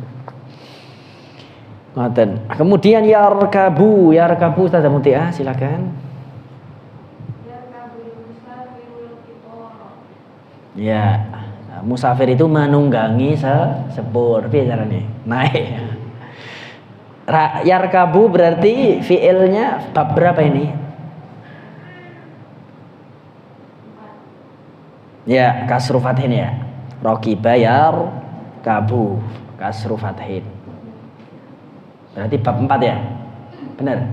Ngoten. Kemudian yarkabu Ustazah Mutia, silakan. Ya, musafir itu menunggangi sepur. Piye carane? Naik. Yarkabu berarti fiilnya bab berapa ini? Ya, kasru fathin ya. Raqiba yarkabu, kasru fathin. Berarti bab 4 ya? Benar?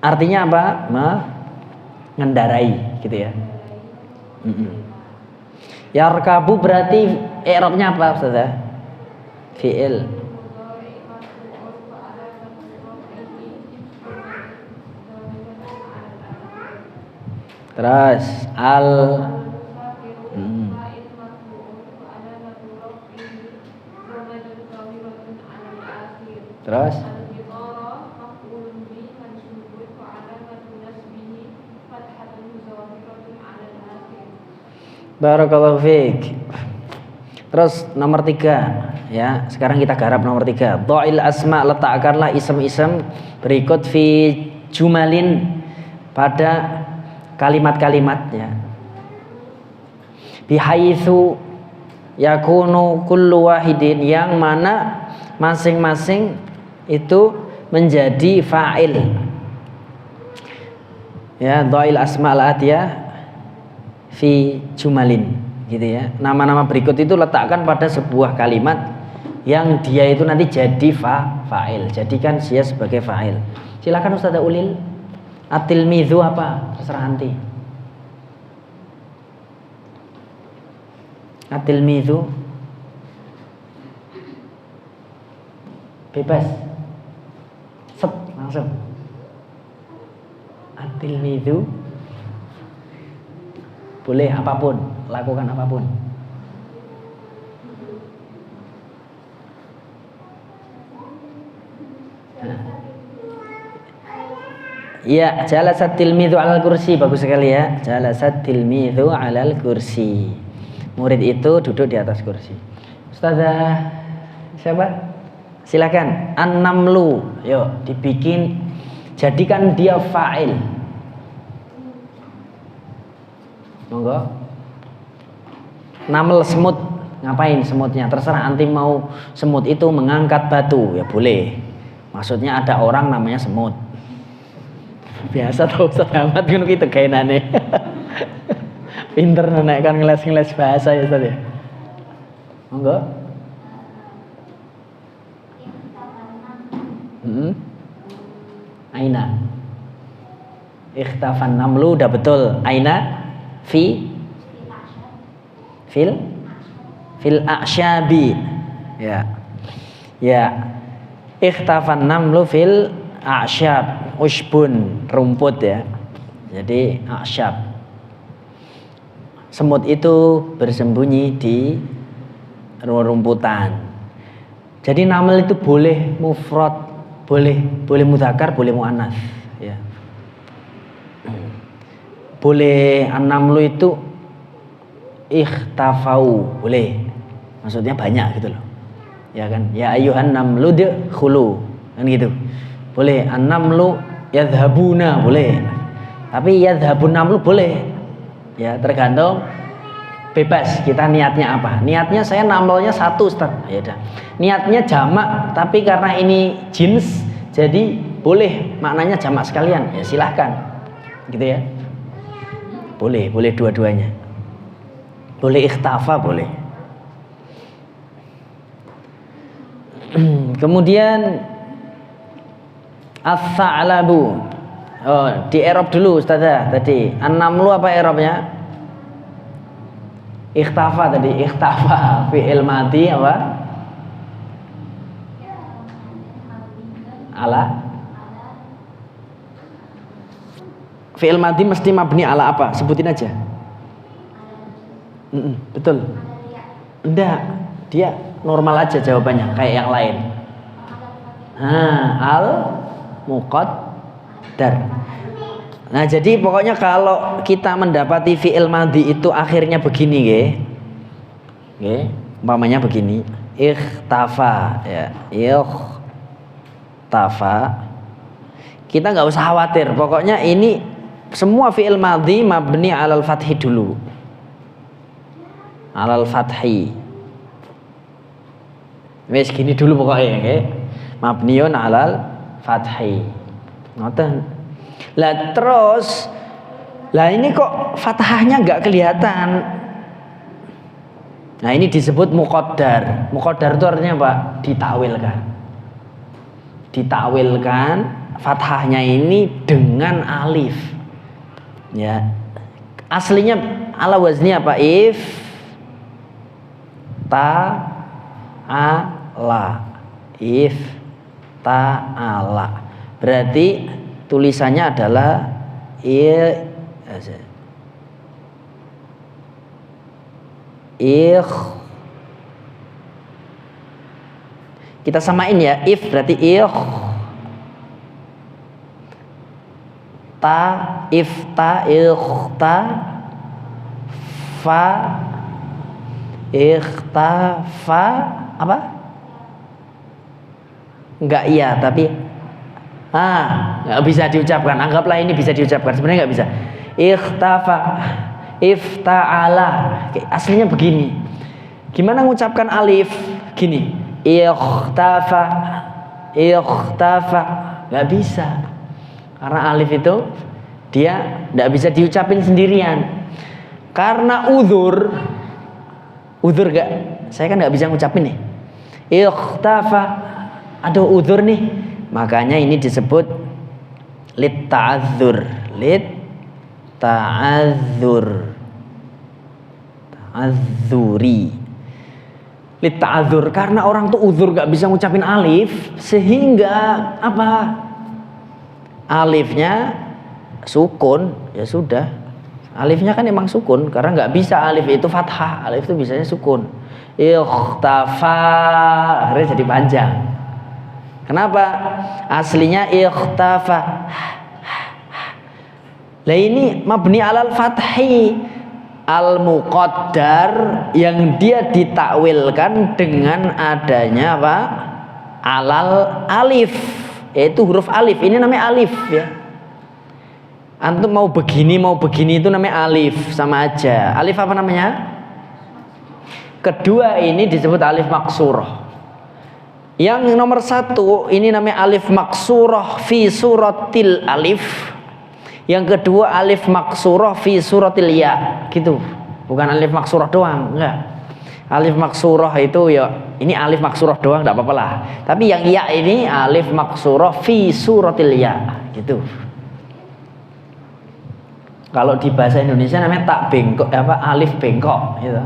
Artinya apa? Mengendarai gitu ya. Yarkabu berarti i'rabnya apa Ustazah? Fi'il. Terus Terus Barakallahu fiik. Terus nomor 3 ya. Sekarang kita garap nomor 3. Dha'il asma, letakkanlah isem-isem berikut fi jumalin pada kalimat-kalimat ya. Bihaitsu yakunu kullu wahidin, yang mana masing-masing itu menjadi fa'il. Ya, dha'il asma al-atiyah fi jumalin gitu ya. Nama-nama berikut itu letakkan pada sebuah kalimat yang dia itu nanti jadi fa'il. Jadikan dia sebagai fa'il. Silakan Ustazah Ulil. At-tilmidzu apa? Terserah anti. At-tilmidzu Bebas. Set langsung. At-tilmidzu boleh apapun, lakukan apapun. Ya, jalasat tilmidzu 'alal kursi, bagus sekali ya. Jalasat tilmidzu 'alal kursi. Murid itu duduk di atas kursi. Ustazah siapa? Silakan. An-namlu. Yuk, dibikin, jadikan dia fa'il. Monggo. Naml semut. Ngapain semutnya? Terserah anti mau semut itu mengangkat batu, ya boleh. Maksudnya ada orang namanya semut. Biasa tau Ustaz Ahmad ngono ki tegaenane. Pinter nek kan ngeles-ngeles bahasa ya Ustaz ya. Monggo. Aina. Ikhtafan namlu udah betul. Aina fil a'syabi. Ya. Ya. Ikhtafan namlu fil a'syab. Ushbun, rumput ya. Jadi a'syab. Semut itu bersembunyi di rumputan. Jadi naml itu boleh mufrad, boleh mudzakkar, boleh muannats ya. Boleh an-namlu itu ikhtafau, boleh. Maksudnya banyak gitu loh. Ya kan? Ya ayyuhan namlu dkhulu. Kan gitu. Boleh an-namlu yadhhabuna, boleh. Tapi yadhhabun namlu boleh. Ya, tergantung bebas kita niatnya apa. Niatnya saya namlnya satu Ustaz. Ya udah. Niatnya jamak, tapi karena ini jins jadi boleh maknanya jamak sekalian. Ya silahkan. Gitu ya. Boleh dua-duanya. Boleh ikhtafa, boleh. Kemudian as-sa'labu. Oh, di i'rab dulu Ustazah tadi. An-namlu apa i'rabnya? Ikhtafa tadi, ikhtafa fi'il madhi apa? Ala fi'il madhi mesti mabni ala apa? Sebutin aja. Betul. Enggak, dia normal aja jawabannya kayak yang lain. Al muqaddar. Nah, jadi pokoknya kalau kita mendapati fi'il madhi itu akhirnya begini nggih. Umpamanya begini, ikhtafa ya. Ikhtafa. Kita nggak usah khawatir, pokoknya ini semua fi'il madhi mabni 'alal fathi dulu. 'Alal fathi. Wes gini dulu pokoknya nggih. Mabniun 'alal fathi. Ngoten. Lah terus, lah ini kok fathahnya nggak kelihatan. Nah ini disebut muqaddar. Muqaddar itu artinya apa? Ditakwilkan. Ditakwilkan fathahnya ini dengan alif. Ya, aslinya ala wazni apa? If ta'ala. If ta'ala. Berarti tulisannya adalah kita samain ya, if berarti ifta ikhta fa ikhtafa apa? Enggak iya, tapi nggak bisa diucapkan. Anggaplah ini bisa diucapkan, sebenarnya nggak bisa. Ikhtafa, ifta'ala. Aslinya begini. Gimana mengucapkan alif? Gini. Ikhtafa, nggak bisa. Karena alif itu dia nggak bisa diucapin sendirian. Karena uzur nggak. Saya kan nggak bisa ngucapin nih. Ikhtafa, aduh uzur nih. Makanya ini disebut lit ta'adzur. Ta'adzuri. Litta'adzur, karena orang tuh uzur gak bisa ngucapin alif, sehingga apa? Alifnya sukun, ya sudah. Alifnya kan emang sukun, karena nggak bisa alif itu fathah, alif itu bisanya sukun. Ikhtafa, akhirnya jadi panjang. Kenapa? Aslinya ikhtafa. Lah ini mabni alal fathi al-muqaddar yang dia ditakwilkan dengan adanya apa? Alal alif, yaitu huruf alif. Ini namanya alif ya. Antum mau begini itu namanya alif, sama aja. Alif apa namanya? Kedua ini disebut alif maksurah. Yang nomor satu ini namanya alif maksurah fi suratil alif. Yang kedua alif maksurah fi suratil ya, gitu. Bukan alif maksurah doang, enggak. Alif maksurah itu ya, ini alif maksurah doang enggak apa-apa lah. Tapi yang ya ini alif maksurah fi suratil ya, gitu. Kalau di bahasa Indonesia namanya tak bengkok, apa alif bengkok, gitu.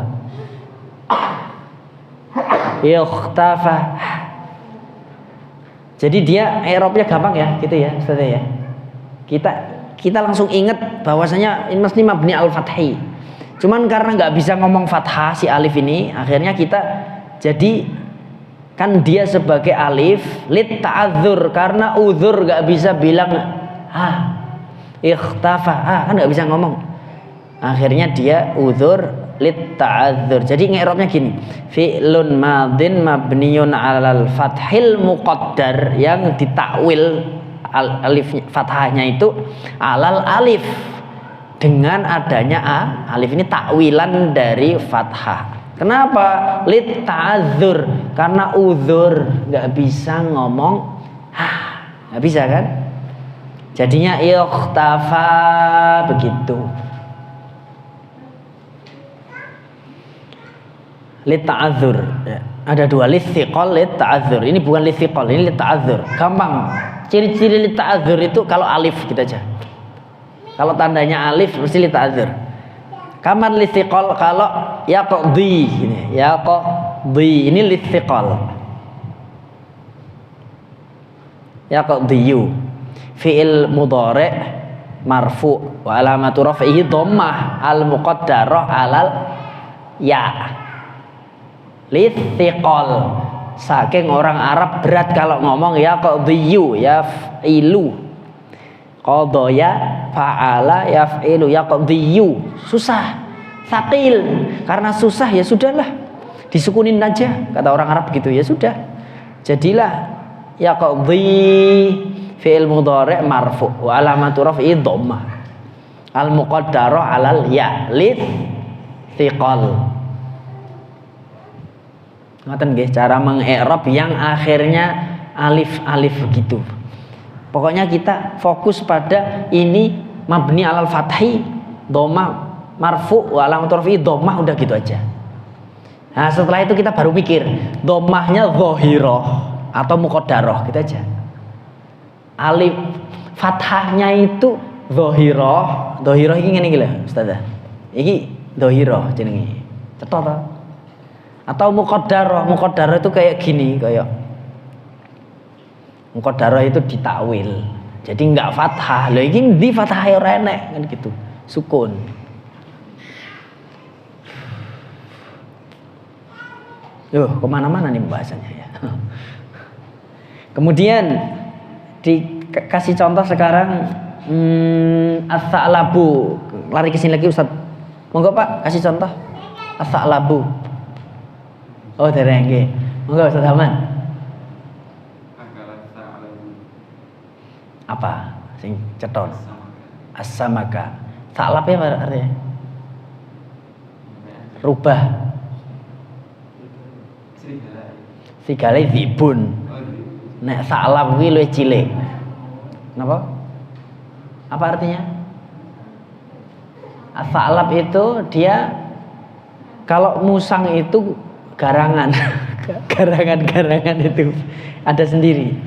Ikhtafa. Jadi dia i'rabnya gampang ya, gitu ya, Ustaz ya. Kita langsung ingat bahwasanya ini mesti mabni al-fathi. Cuman karena nggak bisa ngomong fathah si alif ini, akhirnya kita jadi kan dia sebagai alif lit ta'adzur, karena uzur nggak bisa bilang ikhtafa, kan nggak bisa ngomong. Akhirnya dia uzur lit ta'adzur. Jadi nge'robnya gini, fi'lun madin mabniyun 'alal fathil muqaddar, yang ditakwil alif fathahnya itu alal alif, dengan adanya alif ini takwilan dari fathah. Kenapa? Lit ta'adzur, karena uzur, nggak bisa ngomong nggak bisa kan, jadinya ikhtafa begitu. Lit ta'adzur ya. Ada dua, lit thiqal, lit ta'adzur. Ini bukan lit thiqal, ini lit ta'adzur. Gampang. Ciri-ciri lit ta'adzur itu kalau alif kita aja. Kalau tandanya alif mesti lit ta'adzur. Kaman lit thiqal kalau yaqdi ini, yaqdi ini lit thiqal. Yaqdiyu fi'il mudhari' marfu' wa alamatu raf'ihi dhammah al muqaddarah alal ya. Lit thiqal, saking orang Arab berat kalau ngomong yaqdiyu, yaf'ilu, qadaya, fa'ala, yaf'ilu, yaqdiyu, susah, thaqil. Karena susah ya sudahlah, disukunin aja, kata orang Arab gitu, ya sudah. Jadilah yaqdi fi'il mudhari' marfu' wa alamatu raf'i dhammah al muqaddarah alal ya, lit thiqal. Ngoten nggih cara mengi'rab yang akhirnya alif begitu. Pokoknya kita fokus pada ini mabni alal fathi dhammah marfu wa alamatu raf'i dhammah, udah gitu aja. Nah, setelah itu kita baru mikir dhammahnya dhahirah atau muqaddarah, gitu aja. Alif fathahnya itu dhahirah iki ngene iki lho Ustazah. Iki dhahirah jenenge. Cetha ta? Atau muqaddarah itu kayak gini, kayak muqaddarah itu ditakwil. Jadi enggak fathah. Lho iki ndi fathah ora enek kan gitu. Sukun. Kemana-mana nih pembahasannya ya. Kemudian dikasih contoh sekarang as-sa'labu. Lari ke sini lagi Ustaz. Monggo Pak, kasih contoh as-sa'labu. Oh, dereng nggih. Monggo Ustaz Haman. Apa? Sing ceton. As-samaka. Sa'lab ya artinya? Rubah. Serigala zibun. Nek sa'lab kuwi luwih cilik. Napa? Apa artinya? As-sa'lab itu dia kalau musang itu garangan. Garangan itu ada sendiri.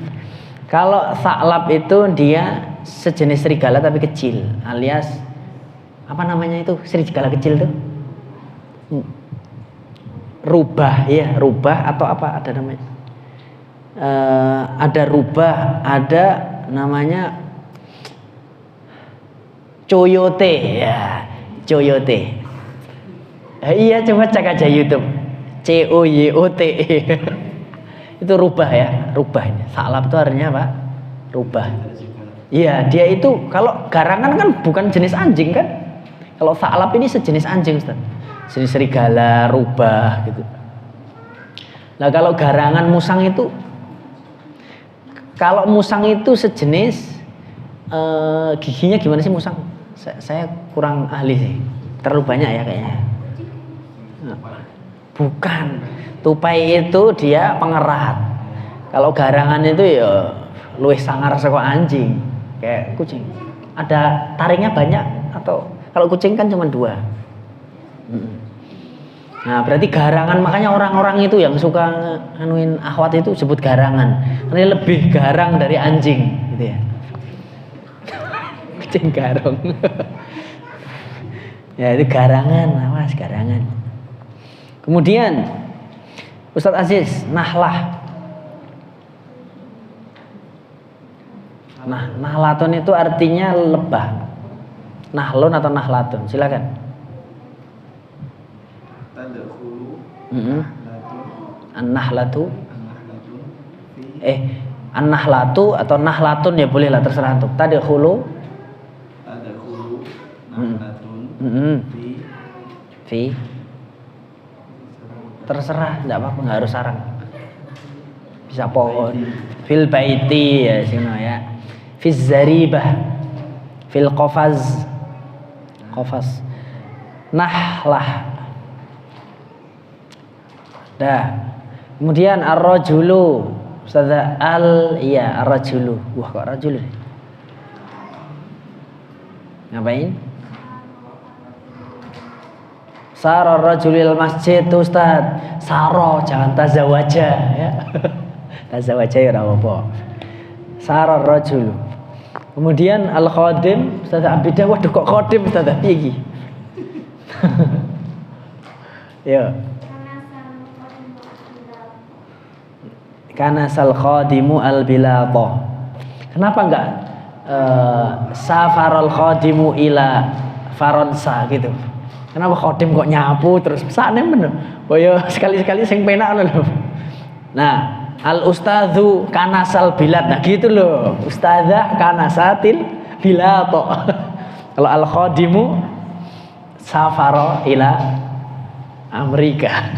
Kalau sa'lab itu dia sejenis serigala tapi kecil, alias apa namanya itu? Serigala kecil tuh. rubah ya, rubah atau apa ada namanya? Ada rubah, ada namanya coyote ya, coyote. Iya coba cek aja YouTube, COYOTE. Itu rubah ya, rubah ini. Sa'lab itu artinya apa? Rubah. Iya, dia itu kalau garangan kan bukan jenis anjing kan? Kalau sa'lab ini sejenis anjing, Ustaz. Jenis serigala, rubah gitu. Nah, kalau garangan musang itu, kalau musang itu sejenis giginya gimana sih musang? Saya kurang ahli sih. Terlalu banyak ya kayaknya. Bukan. Tupai itu dia pengerat. Kalau garangan itu ya luwih sangar saka anjing, kayak kucing. Ada taringnya banyak atau kalau kucing kan cuma 2. Nah, berarti garangan, makanya orang-orang itu yang suka nganuin akhwat itu sebut garangan. Karena lebih garang dari anjing gitu ya. Kucing garong. Ya itu garangan, awas garangan. Kemudian Ustadz Aziz, nahlah. Nah, nahlatun itu artinya lebah. Nahlun atau nahlatun, silakan. An-nahlatu. An-nahlatu atau nahlatun ya boleh lah, terserah antum. Tadkhulu. Nahlatun. Fi. Terserah, enggak apa-apa, enggak harus sarang. Bisa pohon. Fil baiti ya sino ya. Fiz zaribah. Fil qafaz. Qafaz. Nahlah. Dah. Kemudian ar-rajulu. Ustazah ar-rajulu. Wah, kok rajul? Ngapain? Saro rajulil masjid Ustaz. Saro, jangan tazawaja ya. Tazawaja ya ora apa. Saro rajul. Kemudian al-khadim, Ustaz Abidah, waduh kok khadim Ustaz piye iki? Ya. Kana sal khadimu al-bilata. Kenapa enggak safarul khadimu ila Faransa gitu? Kenapa khadim kok nyapu terus sakne men. Oh ya sekali-sekali sing penak lho. Nah, al ustadzu kanasal bilad. Nah gitu loh. Ustadzah kanasatil bilato. Kalau al khadimu safaro ila Amerika.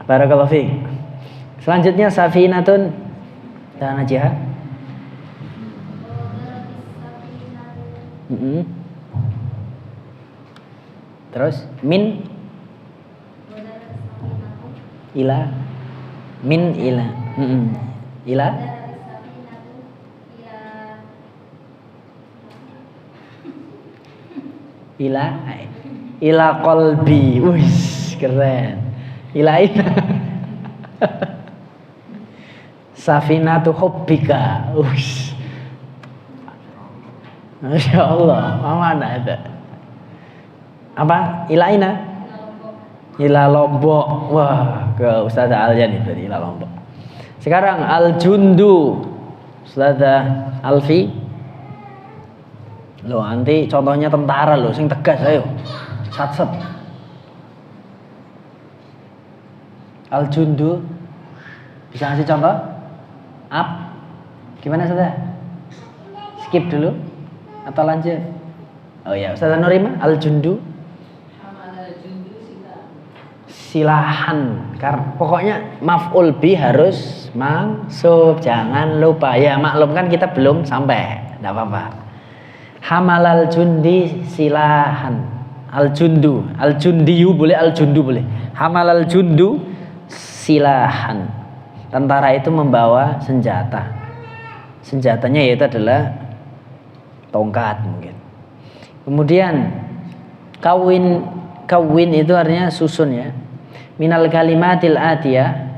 Barakallahu fiik. Selanjutnya safinatun dan najah. Terus min ila min ila ila ila qalbi. Wih, keren. Ila safinatu hubbika. Wih, Masya Allah, mana ada? Apa? Ilaina? Ila Lombok. Wah, ke Ustazah Aljan itu ila Lombok. Sekarang al-jundu. Ustazah Alfi. Loh, nanti contohnya tentara loh, sing tegas ayo. Sat-set. Al-jundu. Bisa ngasih contoh? Up. Gimana Ustazah? Skip dulu atau lanjut? Oh ya, Ustazah Nurima, al-jundu. Silahan, pokoknya maf'ul bi harus mansub, jangan lupa ya. Maklum kan kita belum sampai, enggak apa-apa. Hamalal jundi silahan, al jundu, al jundiyu boleh, al jundu boleh. Hamalal jundu silahan, tentara itu membawa senjata. Senjatanya yaitu adalah tongkat mungkin. Kemudian kawin itu artinya susun ya. Minal kalimatil atiyah,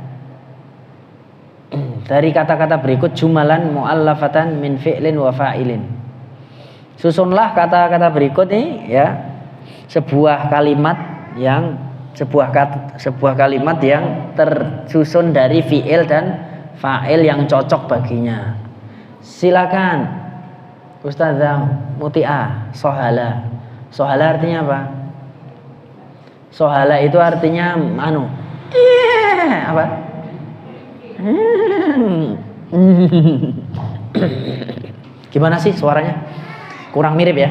dari kata-kata berikut jumalan muallafatan min fi'lin wa fa'ilin. Susunlah kata-kata berikut ini ya, sebuah kalimat yang sebuah kalimat yang tersusun dari fi'il dan fa'il yang cocok baginya. Silakan Ustazah Muti'ah. Sohala. Sohala artinya apa? Sohala itu artinya apa? Gimana sih suaranya? Kurang mirip ya?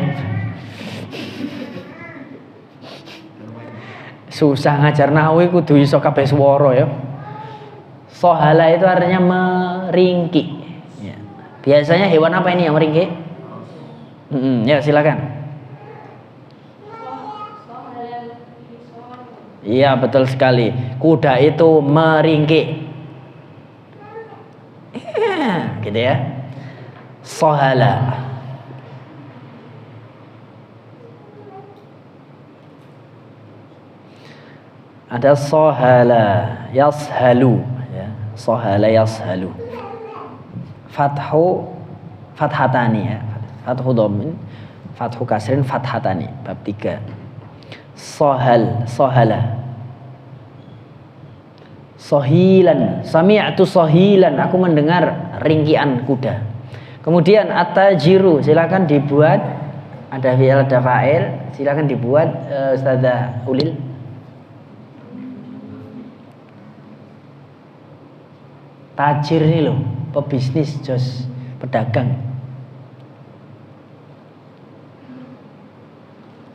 Susah ngajar nahwu kudu iso kabeh swara ya. Sohala itu artinya meringkik. Ya. Biasanya hewan apa ini yang meringkik? Ya silakan. Iya betul sekali. Kuda itu meringkik. Gitu ya. Sohala. Ada sohala, yashalu, ya. Sohala yashalu. Fathatani ya. Fathu dhammin, fathu kasrin, fathatani. Bab 3. Sohala. Sohilan, sami'tu sohilan, aku mendengar ringkian kuda. Kemudian at-tajiru, silakan dibuat, ada fi'il ada fa'il, silakan dibuat Ustazah Ulil. Tajir ini loh, pebisnis, jos, pedagang.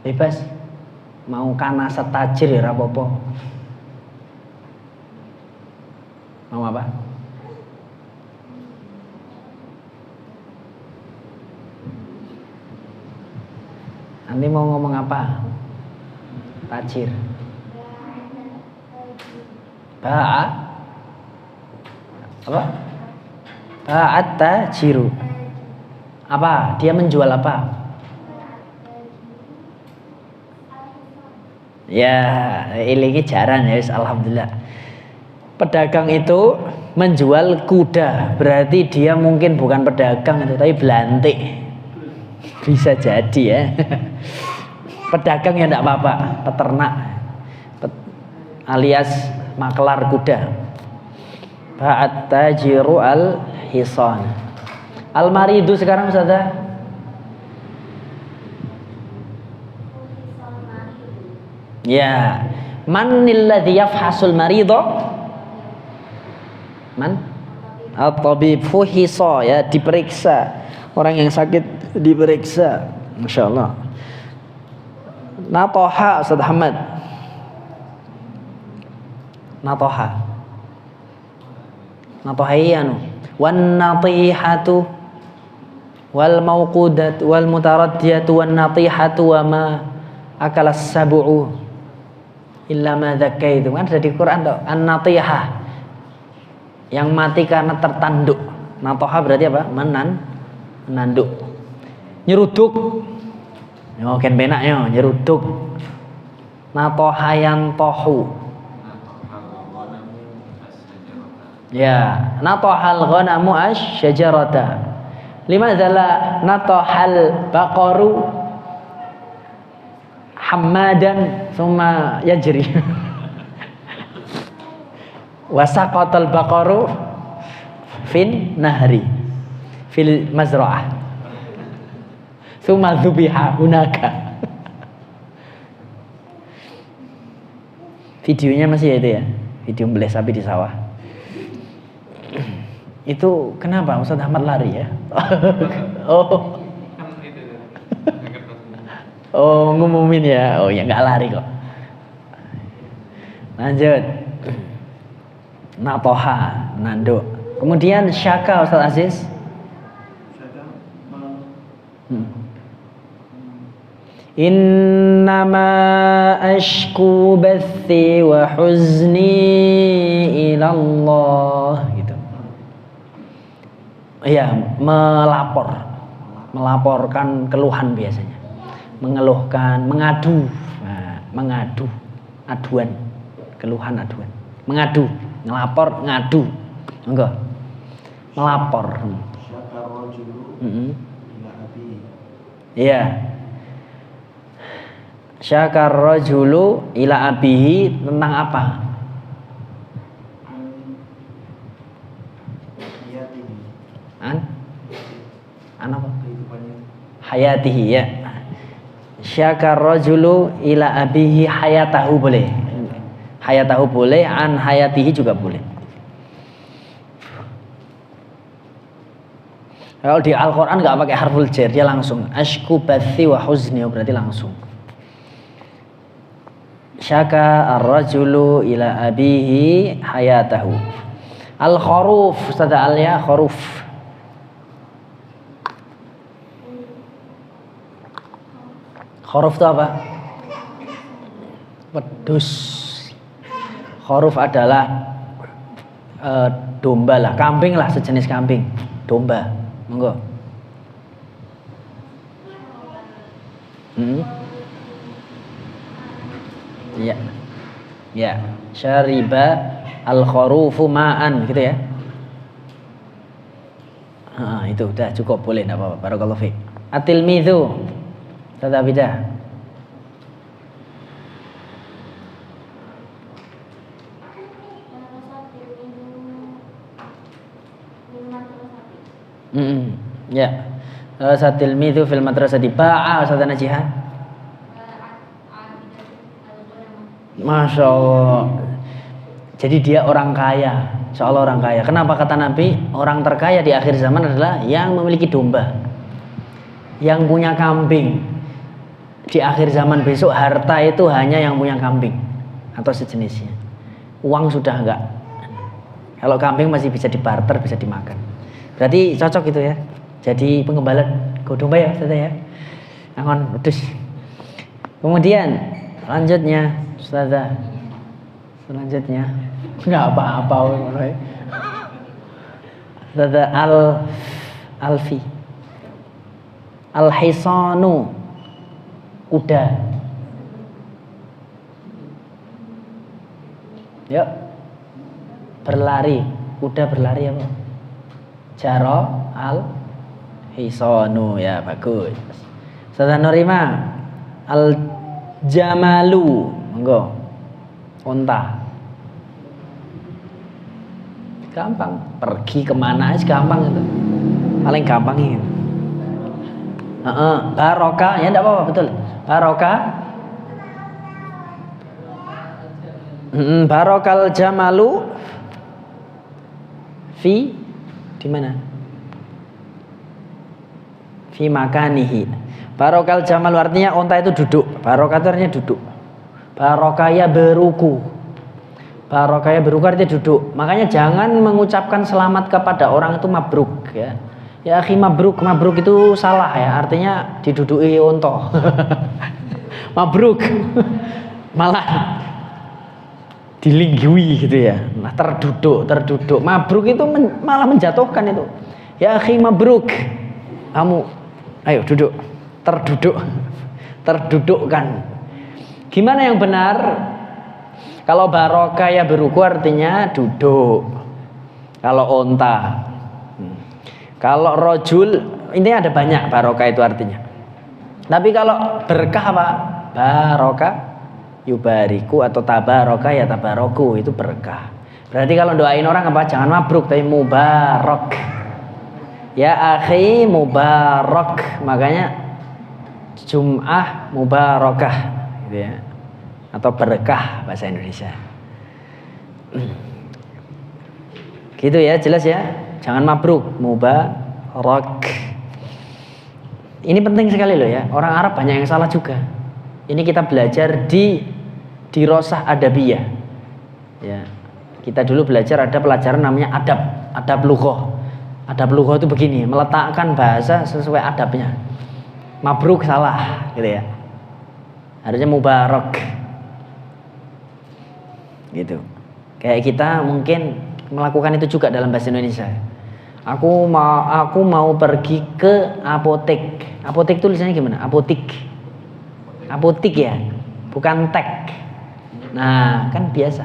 Bebas, mau kanasa tajir ya rapopo. Mau apa? Nanti mau ngomong apa? Tajir. Apa? Ba'at tajiru. Apa? Dia menjual apa? Ya, ini jarang ya, alhamdulillah. Pedagang itu menjual kuda, berarti dia mungkin bukan pedagang itu, tapi belantik. Bisa jadi ya. Pedagang ya enggak apa-apa, peternak alias maklar kuda. Ba'at tajiru al-hisan. Al-maridu sekarang Ustazah. Ya. Manil ladzi yafhasul marido? Man? At-tabib fuhisa, ya, diperiksa. Orang yang sakit diperiksa. Masyaallah. Natoha Ustaz Ahmad. Natoha. Natohiyanu wan natihatu wal mauqudat wal mutaraddiyatu wan natihatu wa ma akalas sab'u illa ma dzakaitu. Kan ada di Quran tuh an-natihah, yang mati karena tertanduk. Natoha berarti apa? Menanduk. Nyeruduk. Yo ken benak yo nyeruduk. Natoha yang tohu. Ya, natohal ghanamu asy-syajarata. Limadza la natohal baqaru hammadan tsumma yajri. Wa saqatal baqaru fin nahri fil mazra'ah. Tsumma dzubiha hunaka. Videonya masih itu ya, video beleh sapi di sawah. Itu kenapa Ustaz Ahmad lari ya? Oh. Oh, ngumumin ya. Oh ya nggak lari kok. Lanjut. Natoha, nanduk. Kemudian syaka Ustaz Aziz. Innama ashku bathi wa huzni ilallah. Gitu. Iya, melaporkan keluhan biasanya, mengeluhkan, mengadu, aduan, keluhan, aduan, mengadu, ngelapor, ngadu, enggak, melapor. Iya. Syakar rajulu ila abihi tentang apa? An apa? Hayatihi ya. Syakar rajulu ila abihi hayatahu boleh. Hayatahu boleh, an hayatihi juga boleh. Kalau di Al-Quran nggak pakai harful jar, dia langsung ashku bathi wa huzni, berarti langsung. Syaka ar-rajulu ila abihi hayatahu. Al-khuruf, Ustaz Alia, khuruf. Khuruf itu apa? Wedus. Khuruf adalah domba lah, kambing lah, sejenis kambing. Domba, monggo. Ya, ya. Syariba al-khurufu ma'an, gitu ya. Itu udah cukup, boleh, enggak apa-apa. Barakallahu fiik. At-tilmidzu, tata bidah. Ya. At-tilmidzu fil madrasati ba'a Ustaz Najihah. Masya Allah. Jadi dia orang kaya, seolah orang kaya. Kenapa kata Nabi orang terkaya di akhir zaman adalah yang memiliki domba, yang punya kambing. Di akhir zaman besok harta itu hanya yang punya kambing atau sejenisnya. Uang sudah enggak. Kalau kambing masih bisa dibarter, bisa dimakan. Berarti cocok itu ya. Jadi pengembala domba ya, Ustaz ya. Angon wedhus. Kemudian selanjutnya Ustazah, selanjutnya nggak apa-apa, Ustazah Alfi, al-hisanu, kuda. Yuk, berlari, kuda berlari apa? Jaro al-hisanu, ya bagus. Ustazah Nurima, al-jamalu, enggak, unta. Gampang, pergi kemana aja gampang itu, paling gampang ini. Barokah, ya enggak apa-apa, betul. Barokah, barokal jamalu fi di mana? Fi makanihi. Barokal jamalu artinya unta itu duduk. Barokah itu artinya duduk. Barokahnya beruku. Barokahnya beruku artinya duduk. Makanya jangan mengucapkan selamat kepada orang itu mabruk ya. Ya akhi, mabruk itu salah ya. Artinya diduduki unta. Mabruk. Malah dilinggiwi gitu ya. Nah, terduduk. Mabruk itu malah menjatuhkan itu. Ya akhi mabruk. Kamu ayo duduk. Terdudukkan. Gimana yang benar? Kalau barokah ya beruku artinya duduk. Kalau unta. Kalau rojul, ini ada banyak barokah itu artinya. Tapi kalau berkah apa? Barokah yubariku atau tabarokah ya tabaroku, itu berkah. Berarti kalau doain orang apa? Jangan mabruk tapi mubarak. Ya akhi mubarak. Makanya Jum'ah mubarakah gitu ya. Atau berkah bahasa Indonesia. Gitu ya, jelas ya. Jangan mabruk, mubarak. Ini penting sekali loh ya. Orang Arab banyak yang salah juga. Ini kita belajar di Dirosah Adabiyah. Ya. Kita dulu belajar ada pelajaran namanya adab lughah. Adab lughah itu begini, meletakkan bahasa sesuai adabnya. Mabruk salah gitu ya. Harusnya mubarak. Gitu. Kayak kita mungkin melakukan itu juga dalam bahasa Indonesia. Aku mau pergi ke apotek. Apotek tulisannya gimana? Apotik ya, bukan tek. Nah, kan biasa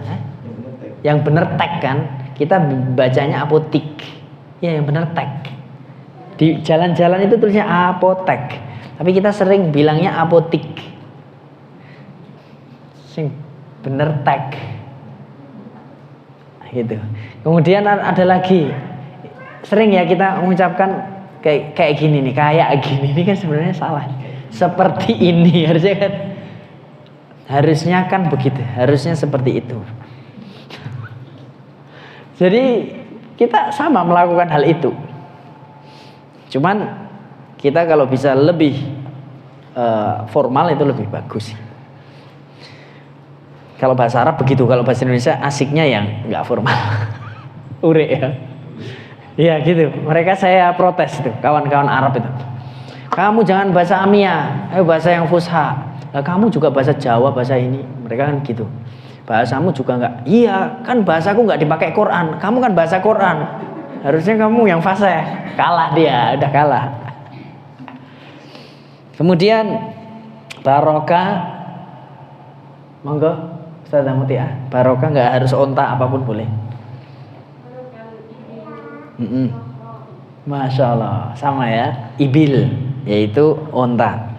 Yang bener tek kan? Kita bacanya apotik. Ya, yang bener tek. Di jalan-jalan itu tulisnya apotek. Tapi kita sering bilangnya apotik. sing bener tag. Gitu. Kemudian ada lagi, sering ya kita mengucapkan kayak gini nih, kayak gini, ini kan sebenarnya salah. Seperti ini harusnya kan begitu, harusnya seperti itu. Jadi kita sama melakukan hal itu. Cuman kita kalau bisa lebih formal itu lebih bagus. Kalau bahasa Arab begitu, kalau bahasa Indonesia asiknya yang nggak formal. Ure ya. Iya gitu. Mereka saya protes tuh, kawan-kawan Arab itu. Kamu jangan bahasa Amiyah, ayo bahasa yang fusha. Nah, kamu juga bahasa Jawa, bahasa ini. Mereka kan gitu. Bahasamu juga nggak. Iya, kan bahasaku nggak dipakai Quran. Kamu kan bahasa Quran. Harusnya kamu yang fasih. Kalah dia, udah kalah. Kemudian barokah, monggo. Ustazah Mutia, barokah nggak harus onta, apapun boleh. Masya Allah, sama ya, ibil, yaitu onta.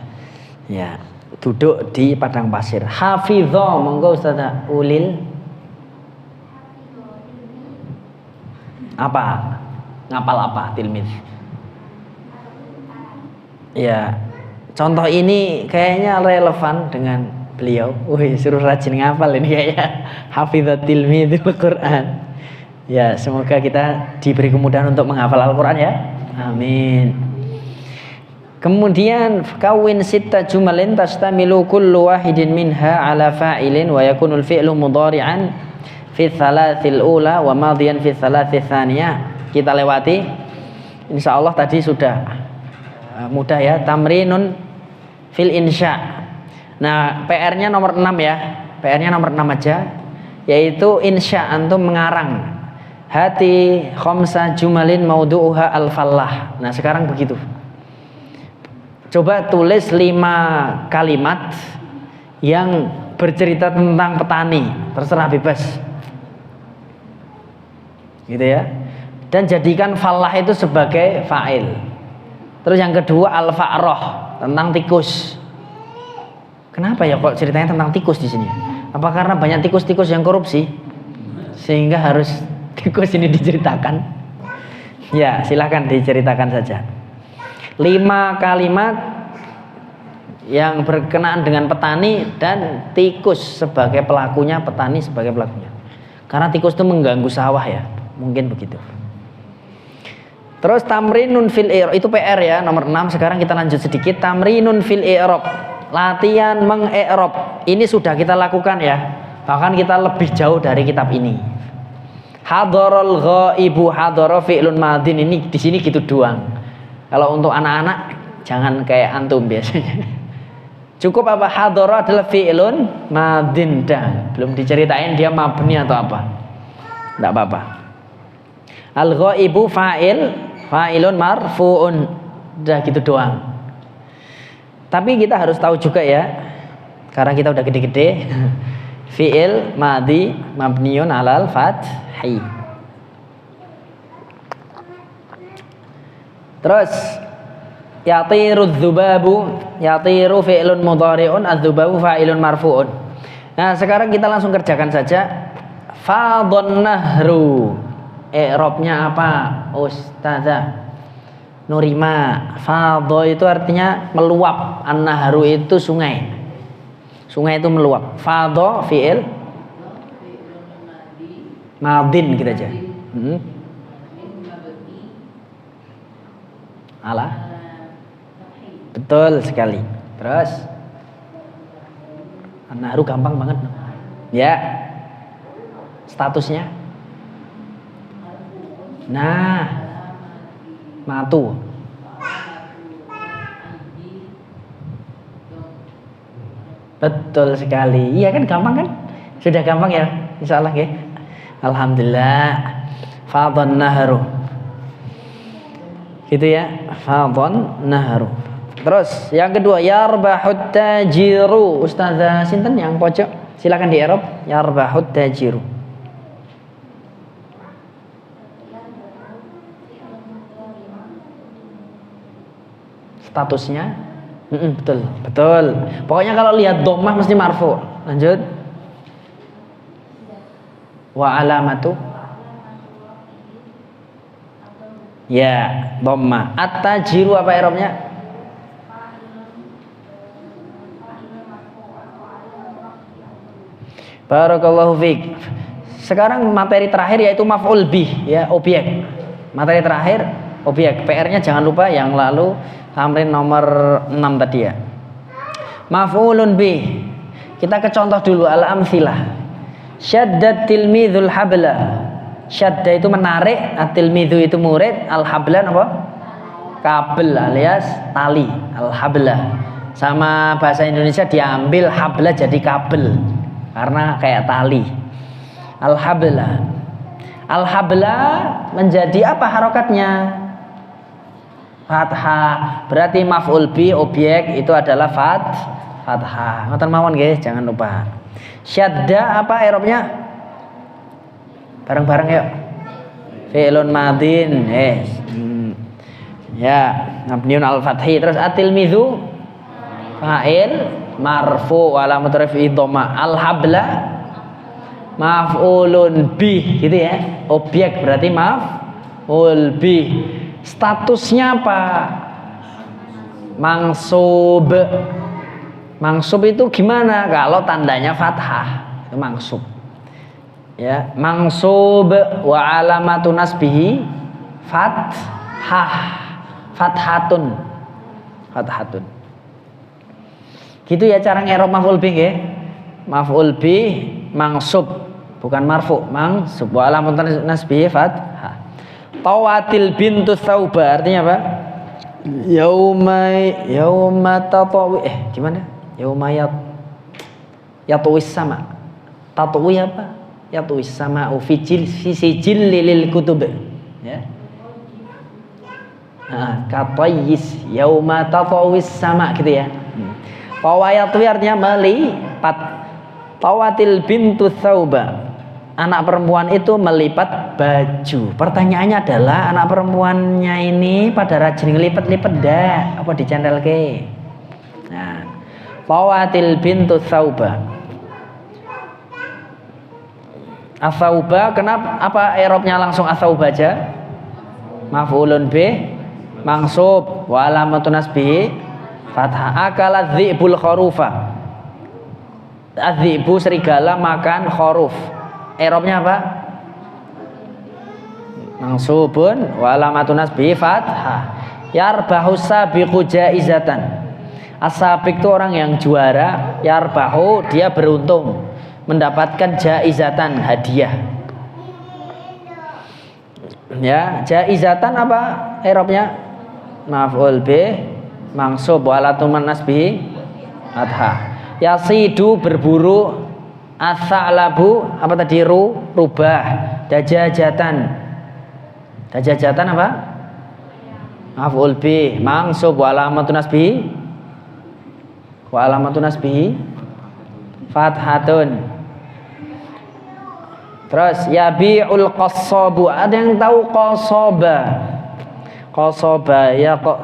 Ya, duduk di padang pasir. Hafidho, monggo Ustazah Ulil. Apa? Ngapal apa, tilmid? Ya, contoh ini kayaknya relevan dengan beliau. Wih, suruh rajin ngapal ini kayaknya. Hafidhatil midul Quran. Ya, semoga kita diberi kemudahan untuk menghafal Al-Quran ya. Amin. Kemudian kawin sitta jumalin tastamilu kullu wahidin minha ala fa'ilin wa yakunul fi'lu mudhari'an fi thalathil ula wa madiyan fi thalathil thaniyah. Kita lewati. Insyaallah tadi sudah mudah ya. Tamrinun fil insya'. Nah, PR-nya nomor 6 ya. PR-nya nomor 6 aja, yaitu insya antum mengarang. Hati khamsa jumalin maudu'uha al-fallah. Nah, sekarang begitu. Coba tulis 5 kalimat yang bercerita tentang petani. Terserah bebas. Gitu ya. Dan jadikan fallah itu sebagai fa'il. Terus yang kedua al-fa'roh, tentang tikus. Kenapa ya kok ceritanya tentang tikus di sini? Apa karena banyak tikus-tikus yang korupsi sehingga harus tikus ini diceritakan? Ya, silakan diceritakan saja. 5 kalimat yang berkenaan dengan petani dan tikus sebagai pelakunya, petani sebagai pelakunya. Karena tikus itu mengganggu sawah ya, mungkin begitu. Terus tamrinun fil i'rab, itu PR ya nomor 6. Sekarang kita lanjut sedikit. Tamrinun fil i'rab, latihan meng-i'rab. Ini sudah kita lakukan ya. Bahkan kita lebih jauh dari kitab ini. Hadarul ghaibu, hadara fi'lun madin, ini di sini gitu doang. Kalau untuk anak-anak jangan kayak antum biasanya. Cukup apa? Hadara adalah fi'lun madin dah. Belum diceritain dia mabni atau apa. Enggak apa-apa. Al ghaibu fa'ilun marfu'un. Udah gitu doang. Tapi kita harus tahu juga ya, karena kita udah gede-gede. Fi'il madhi mabniun alal fathi. Terus yatiru dzubabu, yatiru fi'lun mudhari'un, adzubabu fa'ilun marfu'un. Nah, sekarang kita langsung kerjakan saja. Fadhon nahru, i'rabnya apa Ustazah Nurima? Fadho itu artinya meluap. An-nahru itu sungai. Sungai itu meluap. Fadho fi'il madin kita aja. Alah. Betul sekali. Terus an-nahru gampang banget. Ya. Statusnya. Nah, matu. Betul sekali. Iya kan, gampang kan? Sudah gampang ya, insyaallah ya. Alhamdulillah. Fadhon nahru. Gitu ya. Fadhon nahru. Terus yang kedua, yarbahut tajiru. Ustazah sinten yang pojok? Silakan di i'rab. Yarbahut tajiru. Statusnya betul. Pokoknya kalau lihat dhammah mesti marfu. Lanjut. Wa alamatu ya dhamma. At-tajiru apa i'rabnya? Barakallahu fiik. Sekarang materi terakhir yaitu maf'ul bih ya, objek. Materi terakhir objek. PR-nya jangan lupa yang lalu tamrin nomor 6 tadi ya. Maf'ulun bih. Kita ke contoh dulu al-amtsilah. Syaddat tilmidhul habla. Syadda itu menarik, at-tilmidhu itu murid, al-habla apa? Kabel alias tali, al-habla. Sama bahasa Indonesia diambil habla jadi kabel. Karena kayak tali. Al-habla. Al-habla menjadi apa harokatnya? Fathah. Berarti maf'ul bi objek itu adalah fathah. Ngoten mawon nggih, jangan lupa. Syadda apa i'rabnya? Bareng-bareng yuk. Fi'lun madin. Ya, mabniun al-fathi. Terus at-tilmidhu fa'il marfu wa alamat raf'i dhamma. Al-habla maf'ulun bih gitu ya. Objek berarti maf'ul bih. Statusnya apa? Mansub. Mansub itu gimana? Kalau tandanya fathah itu mansub. Ya, mansub wa alamatu nasbihi fathatun. Gitu ya cara ngerop maf'ul bih ya. Maf'ul bih mansub bukan marfu, mansub wa alamatu nasbihi fathah. Tawatil bintu Tsauba artinya apa? Yauma tatawi gimana? Yauma yatwis sama. Tatwi apa? Yatwis sama fi sijil lil kutub. Ya. Nah, katayis yauma tatawis sama gitu ya. Tawayatwi artinya melipat. Tawatil bintu Tsauba. Anak perempuan itu melipat baju. Pertanyaannya adalah anak perempuannya ini pada rajin ngelipet-lipet dah apa dicandelke? Nah, tawatil bintu Tsauba. As-Tsauba kenapa apa i'rabnya langsung as-Tsauba aja? Maf'ulun bih mansub wa alamatun nasbihi fathah. Akala dzibul kharufa. Az-dzibu serigala makan khuruf. I'rabnya apa? Mansubun wa alamatun nasbihi fathah. Yarbahu sabiqu jaizatan. As-sabiq itu orang yang juara, yarbahu dia beruntung mendapatkan jaizatan hadiah. Ya, jaizatan apa i'rabnya? Maf'ul bih mansub wa alamatun nasbihi fathah. Yasidu berburu. As-sa'labu apa tadi rubah. Dajajatan apa? Maf'ul bih mansub wa alamatun nasbihi fathatun. Terus yabi'ul qassabu. Ada yang tahu qassaba? Qassaba ya kok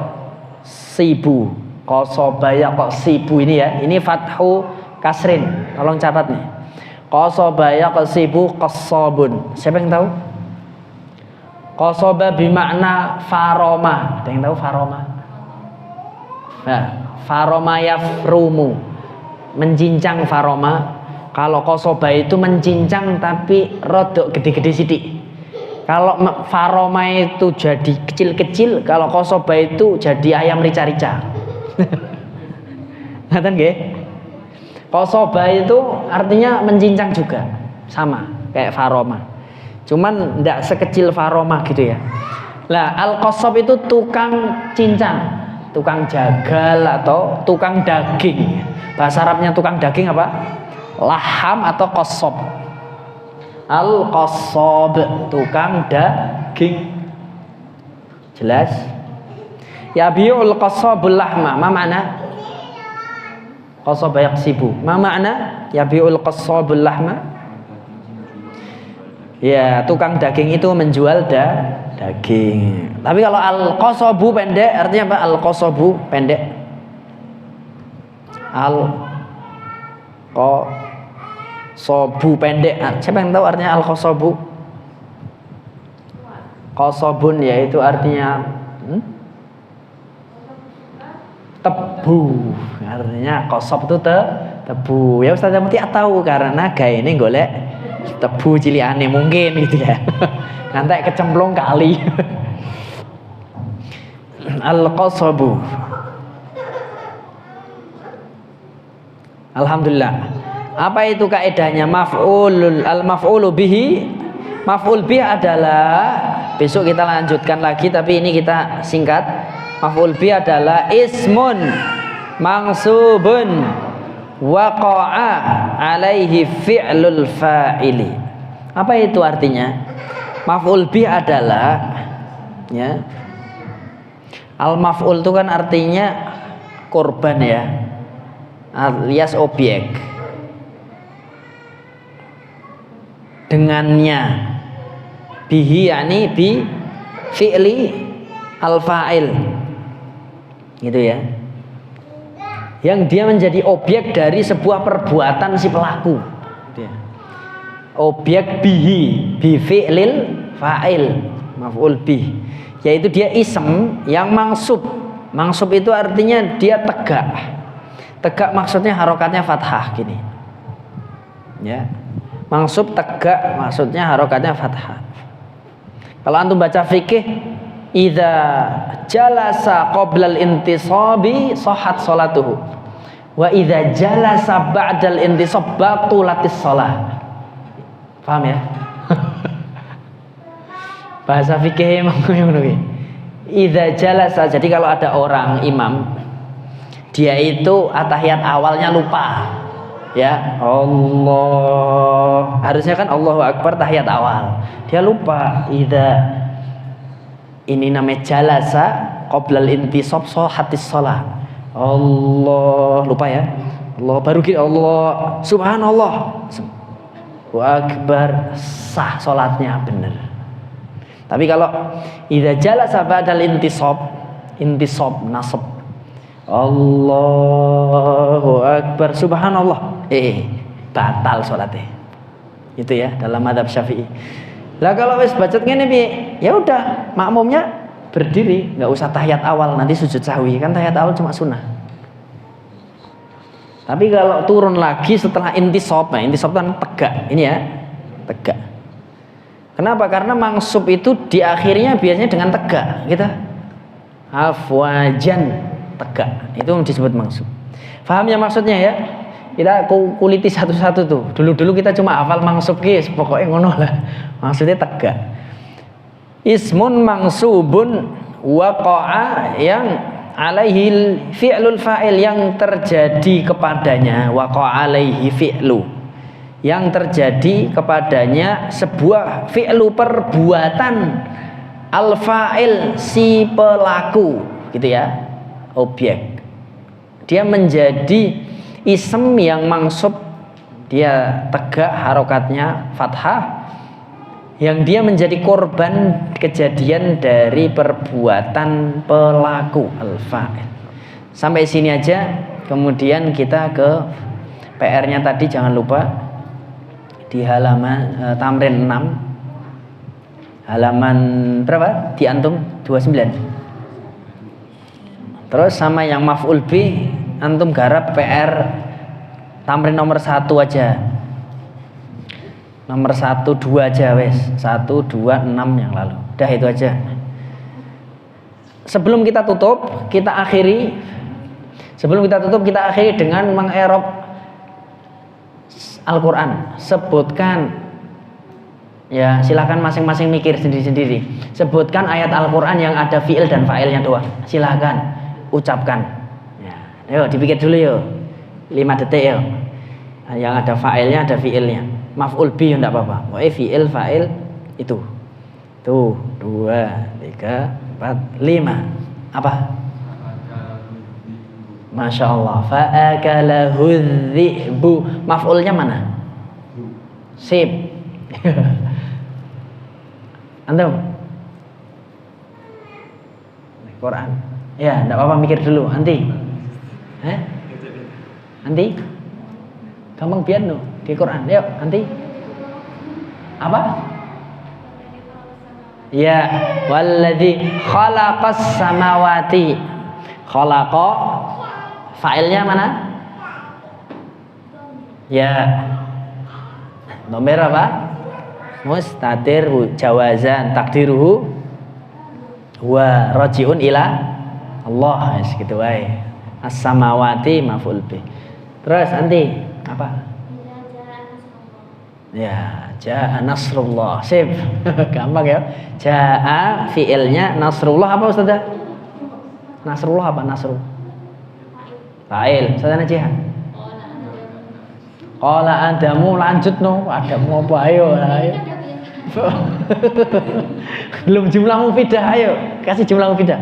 sibu. Qassaba ya kok sibu ini ya. Ini fathu kasrin. Tolong catat nih. Qassaba yaqsibu qassabun. Siapa yang tahu? Qassaba bermakna faroma. Ada yang tahu faroma? Nah, faroma yafrumu. Mencincang faroma. Kalau qassaba itu mencincang tapi rodok gede-gede sidik. Kalau faroma itu jadi kecil-kecil, kalau qassaba itu jadi ayam rica-rica. Ngerti nggih? Qassaba itu artinya mencincang juga, sama kayak faroma. Cuman tidak sekecil faroma gitu ya. Lah al-qassab itu tukang cincang, tukang jagal atau tukang daging. Bahasa Arabnya tukang daging apa? Laham atau qassab. Al-qassab tukang daging. Jelas? Yabi'ul qassabul lahma. Ma makna? Qassaba yaqsibu. Ma makna yabi'ul qassabul lahma? Ya, tukang daging itu menjual daging. Tapi kalau al-qassabu pendek artinya apa? Al-qassabu pendek. Al-qassabu Sobu pendek. Siapa yang tahu artinya al-khosobu? Khosobun yaitu artinya tebu. Artinya khosob itu tebu. Ya Ustaz Muti tahu karena gaya ini golek tebu ciliane mungkin gitu ya. Nanti kecemplung kali. Al-khosobu. Alhamdulillah. Apa itu kaedahnya? Al-maf'ulu bihi. Maf'ul bihi adalah, besok kita lanjutkan lagi tapi ini kita singkat. Maf'ul bihi adalah ismun mansubun waqa'a alaihi fi'lul fa'ili. Apa itu artinya? Maf'ul bihi adalah ya. Al-maf'ul itu kan artinya korban ya, alias objek. Dengannya, bihi yakni bi fi'li al-fa'il, gitu ya. Yang dia menjadi objek dari sebuah perbuatan si pelaku. Gitu ya. Objek bihi, bi fi'lil fa'il, maf'ul bih, yaitu dia ism yang mangsub. Mangsub itu artinya dia tegak. Tegak maksudnya harokatnya fathah gini. Ya. Mangsub tegak maksudnya harokatnya fathah. Kalau antum baca fikih, idza jalasa qoblal intisabi sahhat salatuhu wa idza jalasa ba'dal intisab batulatis shalah. Paham ya? Bahasa fikih emang ngono iki. Idza jalasa, jadi kalau ada orang imam dia itu atahiyat awalnya lupa. Ya, Allah. Harusnya kan Allahu Akbar tahiyat awal. Dia lupa. Ini namanya jalasa qoblal intisab shahatis shalah. Allah, lupa ya. Allah baru gitu Allah. Subhanallah. Allahu Akbar, sah salatnya benar. Tapi kalau idza jalasa ba'dal intisab nasab. Allahu Akbar, subhanallah, batal sholatnya. Itu ya dalam mazhab Syafi'i. Lah kalau wis bacot ngene piye? Ya udah, makmumnya berdiri, nggak usah tahiyat awal, nanti sujud sahwi. Kan tahiyat awal cuma sunnah. Tapi kalau turun lagi setelah intisab, nah intisab kan tegak. Ini ya, tegak. Kenapa? Karena mangsub itu di akhirnya biasanya dengan tegak, gitu. Afwajan, tegak, itu disebut mangsub. Paham ya maksudnya ya? Kita kuliti satu-satu tuh. Dulu kita cuma hafal mangsub guys, pokoknya ngono lah. Maksudnya tegak. Ismun mangsubun waqa'a yang alaihi fi'lul fa'il, yang terjadi kepadanya, waqa'a alaihi fi'lu, yang terjadi kepadanya sebuah fi'lu, perbuatan, al-fa'il si pelaku, gitu ya. Objek, dia menjadi ism yang mangsub, dia tegak harokatnya fathah, yang dia menjadi korban kejadian dari perbuatan pelaku, al-fa'il. Sampai sini aja, kemudian kita ke PR-nya tadi, jangan lupa di halaman tamrin 6, halaman berapa di antum? 29. Terus sama yang maf'ul bi, antum garap PR tamrin nomor 1 aja. Nomor 1, 2 aja wes. 1, 2, 6 yang lalu. Udah itu aja. Sebelum kita tutup, kita akhiri dengan mengerob Al-Quran. Sebutkan, ya silakan masing-masing mikir sendiri-sendiri. Sebutkan ayat Al-Quran yang ada fi'il dan fa'ilnya doang. Silakan ucapkan. Ya, yuk dipikir dulu yuk. 5 detik yuk. Yang ada fa'ilnya, ada fi'ilnya. Maf'ul bi enggak apa-apa. Fi'il, fa'il itu. Tuh, 2, 3, 4, 5. Apa? Masya Allah. Fa'akalahu dhi'bu. Maf'ulnya mana? Sip. Antum? Quran. Ya, enggak apa-apa, mikir dulu. Anti? Anti? Gampang pian no. di Quran. Yuk, nanti. Apa? Ya, walladzi khalaqas samawati. Khalaqa fa'ilnya mana? Ya. Nomor apa? Mustatir jawazan takdiruhu wa rajiun ila Allah, gitu wae. As-samawati maf'ul bih. Terus nanti apa? Ya, jaa nasrullah. Sip. Gampang ya. Jaa fiilnya nasrullah apa Ustazah? Nasrullah apa nasru? Fa'il. Ustazah Najih. Qala Adamu lanjut no. Adamu apa ayo. Belum jumlah mufidah, ayo. Kasih jumlah mufidah.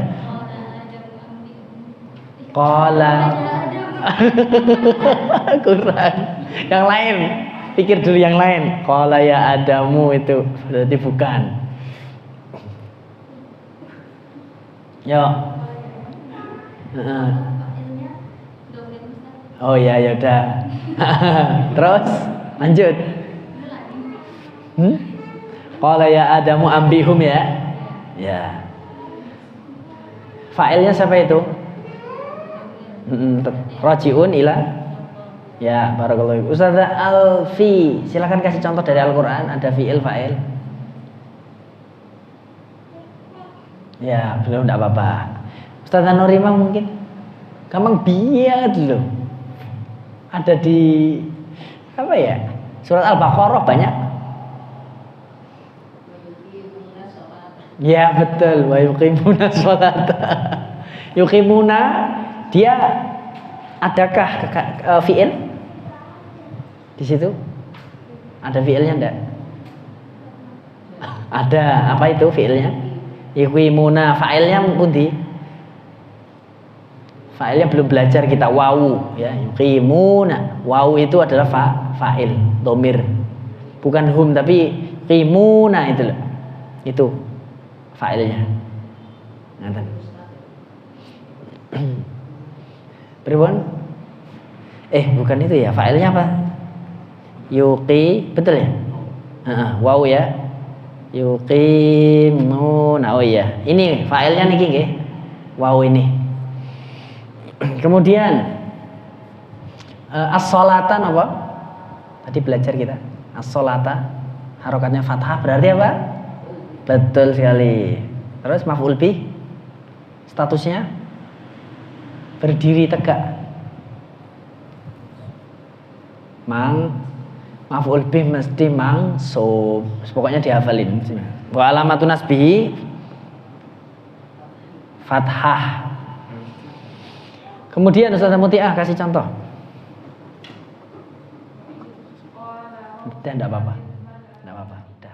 Qala kurang. Yang lain. Pikir dulu yang lain. Qala ya Adamu itu berarti bukan. Yo. Oh ya, yaudah. Terus lanjut. Qala ya Adamu ambihum ya. Ya. Fa'ilnya siapa itu? Rajiun ila. Ya, barakallahu. Ustazah Alfi, silakan kasih contoh dari Al-Qur'an ada fi'il fa'il. Ya, belum, enggak apa-apa. Ustazah Nurimah mungkin. Gampang biat loh. Ada di apa ya? Surat Al-Baqarah banyak. Ya, betul. Wa yuqimuna sholata. Yuqimuna dia adakah fi'il? Di situ ada fiilnya enggak? Ada. Apa itu fiilnya? Yuqimuna. Fa'ilnya pundi? Fa'ilnya belum belajar kita. Wawu ya. Yuqimuna. Wawu itu adalah fa'il, dhamir. Bukan hum tapi qimuna itu loh. Itu fa'ilnya. Ngaten. Pripun? Bukan itu ya. Fa'ilnya apa? Yuqi, betul ya? Wow ya. Yuqimuna. Oh iya. Ini fa'ilnya niki nggih. Wow ini. Kemudian as-sholatan apa? Tadi belajar kita. As-sholata harokatnya fathah berarti apa? Betul sekali. Terus maf'ul bih statusnya berdiri tegak. Maf'ul bih mesti mansub. Pokoknya dihafalin. Wa alamatun nasbihi fathah. Kemudian Ustazah Muti'ah kasih contoh. Udah enggak apa-apa. Enggak apa-apa. Udah.